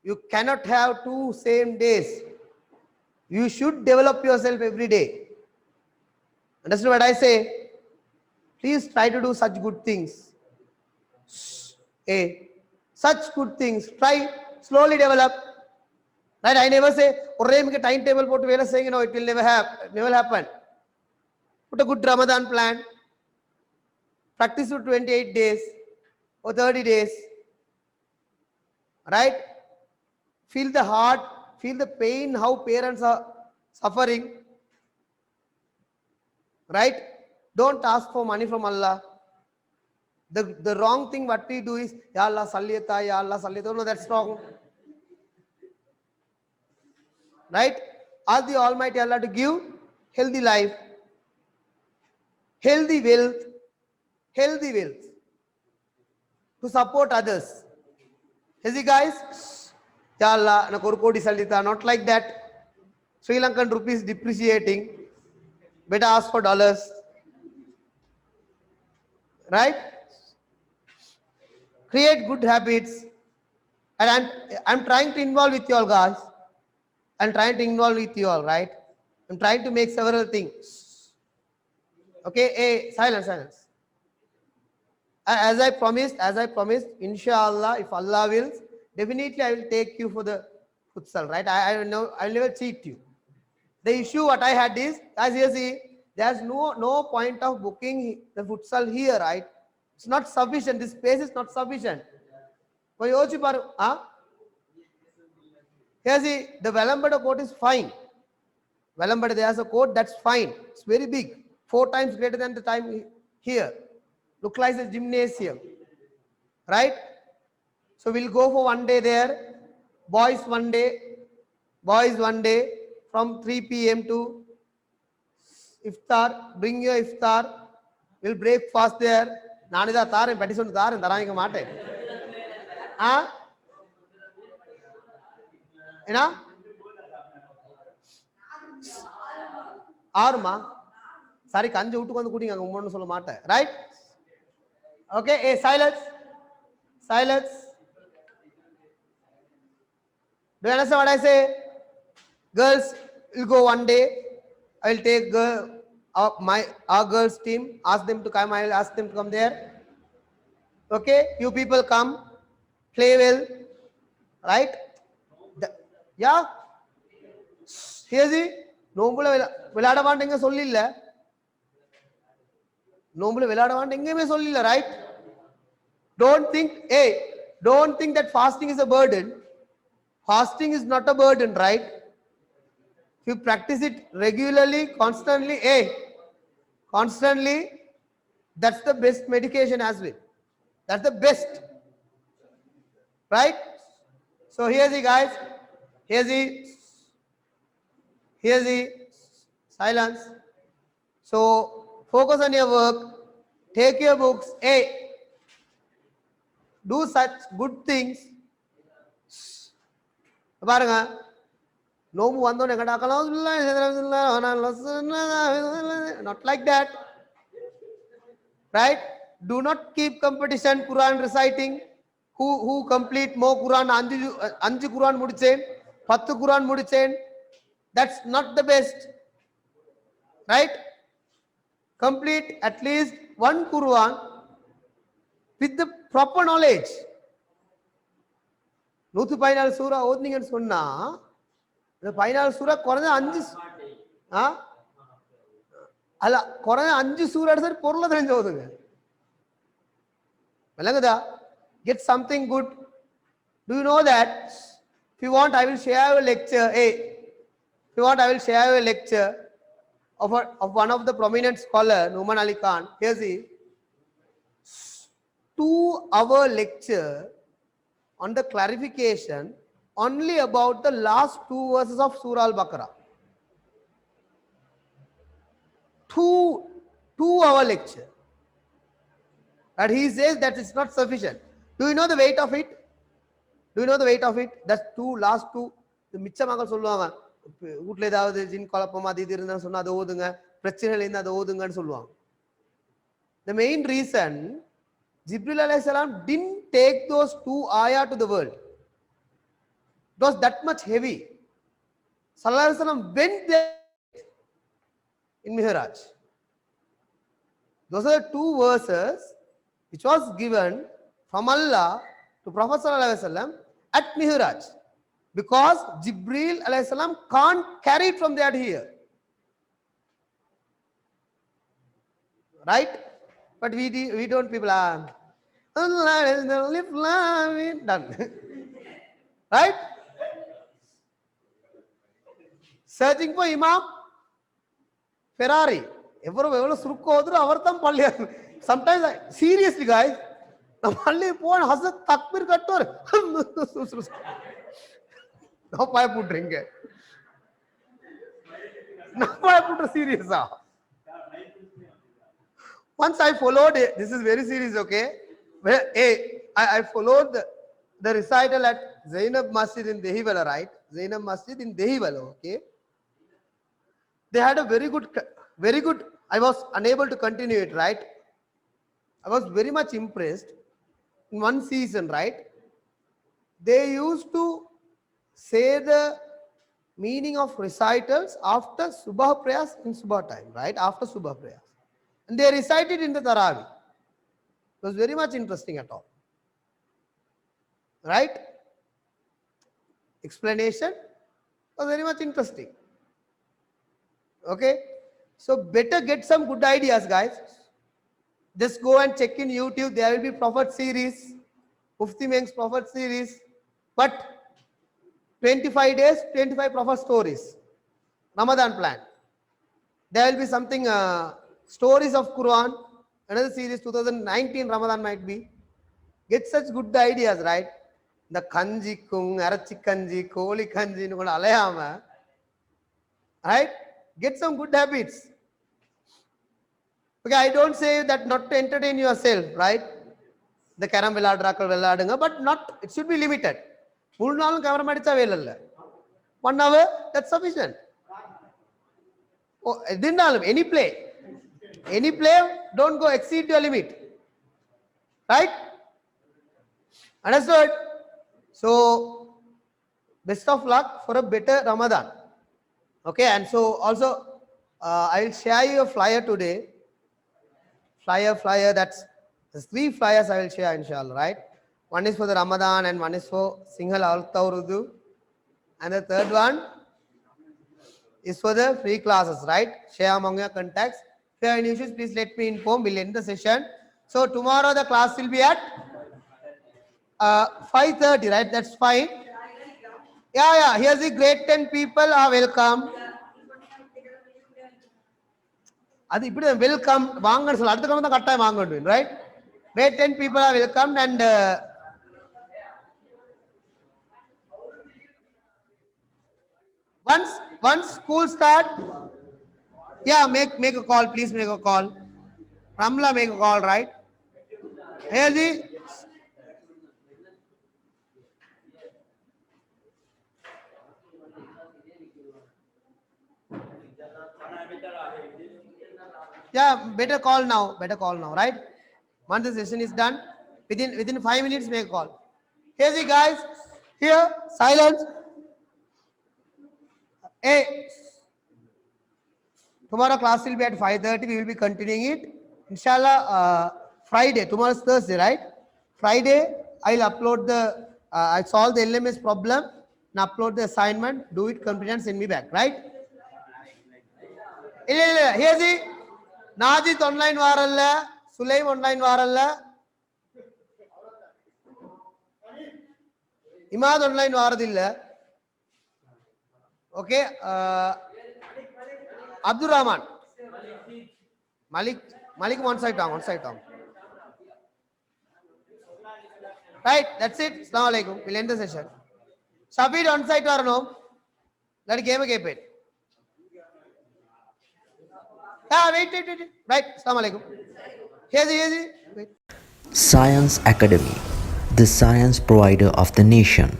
You cannot have 2 same days. You should develop yourself every day. Understand what I say? Please try to do such good things. Such good things. Try, slowly develop. Right? I never say, make a timetable, it will never happen. Put a good Ramadan plan. Practice for 28 days or 30 days. Right? Feel the heart, feel the pain, how parents are suffering. Right? Don't ask for money from Allah. The wrong thing what we do is, Ya Allah Salliyata, Ya Allah Salliyata. No, that's wrong. Right? Ask the Almighty Allah to give healthy life, healthy wealth, to support others. Is it, guys? Ya Allah, na korkodi Sallita, not like that. Sri Lankan rupee is depreciating. Better ask for dollars. Right? Create good habits. And I'm trying to involve with you all, guys. I'm trying to involve with you all, right? I'm trying to make several things. Okay, hey, silence. As I promised, inshallah, if Allah wills, definitely I will take you for the futsal, right? I know I'll never cheat you. The issue what I had is, as you see, there's no point of booking the futsal here, right? It's not sufficient. This space is not sufficient. Here see, the Velambada court is fine. Velambada, there's a court that's fine. It's very big, 4 times greater than the time here. Look like a gymnasium, right? So we'll go for 1 day there. Boys 1 day from 3 p.m. to iftar. Bring your iftar. We'll break fast there. Nanida tar and petition tar and daranga mate. Ena? Arma. Sari kanja uttukondu kudinga ummonnu solla maata. Right? Okay, hey, silence. Do you understand what I say? Girls will go 1 day. I will take our girls team. Ask them to come. I will ask them to come there. Okay, you people come, play well, right? Yeah. Here's it. Nombula velada vandinga sollilla. Nombula velada vandinga me sollilla, right? Don't think that fasting is a burden. Fasting is not a burden, right? If you practice it regularly, constantly, that's the best medication as well. That's the best. Right? So here's the guys. Here's the silence. So focus on your work. Take your books. Do such good things. Not like that. Right? Do not keep competition Quran reciting. Who complete more Quran, Anju Quran mudichen, 10 Quran mudichen. That's not the best. Right? Complete at least 1 Quran with the proper knowledge. 114 சூரா ஓதுனீங்கன்னு சொன்னா இந்த 14 சூரா குறைஞ்ச 5 அல்ல குறைஞ்ச 5 சூரா எடுத்து பொருளை தெரிஞ்சு ஓதுங்க. விளங்குதா? Get something good. Do you know that? If you want, I will share a lecture. If you want, I will share a lecture of one of the prominent scholar, Numan Ali Khan. Here's the 2-hour lecture on the clarification only about the last 2 verses of Surah Al-Baqarah. 2-hour lecture. But he says that it's not sufficient. Do you know the weight of it? That's last two. The மிச்சமாக சொல்லுவாங்க, வீட்டில் ஏதாவது ஜின் குழப்பம் அது இது இருந்தால் சொன்னால் அதை ஓதுங்க, பிரச்சனைகள் இருந்தால் அதை ஓதுங்கன்னு சொல்லுவாங்க. The main reason Jibril alayhi salam didn't take those 2 ayah to the world. It was that much heavy. Sallallahu alayhi wasallam went there in Mihraj. Those are the 2 verses which was given from Allah to Prophet sallallahu alayhi wasallam at Mihraj, because Jibril alayhi salam can't carry it from there to here. Right? But we don't people are done. Right? Searching for Imam Ferrari. Sometimes seriously guys, takbir kattor. No I put drink. No I put a serious. Once I followed it, this is very serious, okay? I followed the recital at Zainab Masjid in Dehiwala, right? Zainab Masjid in Dehiwala, okay? They had a very good, I was unable to continue it, right? I was very much impressed. In one season, right? They used to say the meaning of recitals after Subah prayers in Subah time, right? After Subah prayers. And they recited in the Tarawih. It was very much interesting at all. Right? Explanation was very much interesting. Okay? So better get some good ideas, guys. Just go and check in YouTube. There will be Prophet series, Mufti Meng's Prophet series. But 25 days, 25 Prophet stories. Ramadan plan. There will be something, stories of Quran. Another series, 2019 Ramadan might be. Get such good ideas, right? The kanji kung, arachi kanji, koli kanji, alayama. Right? Get some good habits. Okay, I don't say that not to entertain yourself, right? The carom velladunga, but not, it should be limited. 1 hour, that's sufficient. Oh, any play. Any play, don't go exceed your limit. Right? Understood? So, best of luck for a better Ramadan. Okay, and so also, I will share you a flyer today. Flyer, that's, there's 3 flyers I will share, inshallah, right? One is for the Ramadan and one is for Singhal Alta Urdu. And the third one is for the free classes, right? Share among your contacts. If you have any issues, please let me inform. We'll end the session. So tomorrow the class will be at 5:30, right? That's fine. Yeah. Here's the grade 10 people are welcome. Welcome. Right? Grade 10 people are welcomed and once school start, yeah, make a call, please make a call. Ramla, make a call, right? Here the yeah, better call now, right? Once the session is done, within 5 minutes, make a call. Here's the guys. Here, silence. Hey, tomorrow class will be at 5:30. We will be continuing it. Inshallah, Friday. Tomorrow is Thursday, right? Friday, I'll upload the. I solve the LMS problem and upload the assignment. Do it, complete, and send me back, right? Here's the Najit online varalla, Sulaim online varalla, Imad online varadilla. Okay, Abdul Rahman, Malik one side down. Right, that's it. Assalamu alaikum. We'll end the session. Shabir on site or no? That game keep it. Wait. Right, assalamu alaikum. Here's the. Wait. Science Academy, the science provider of the nation.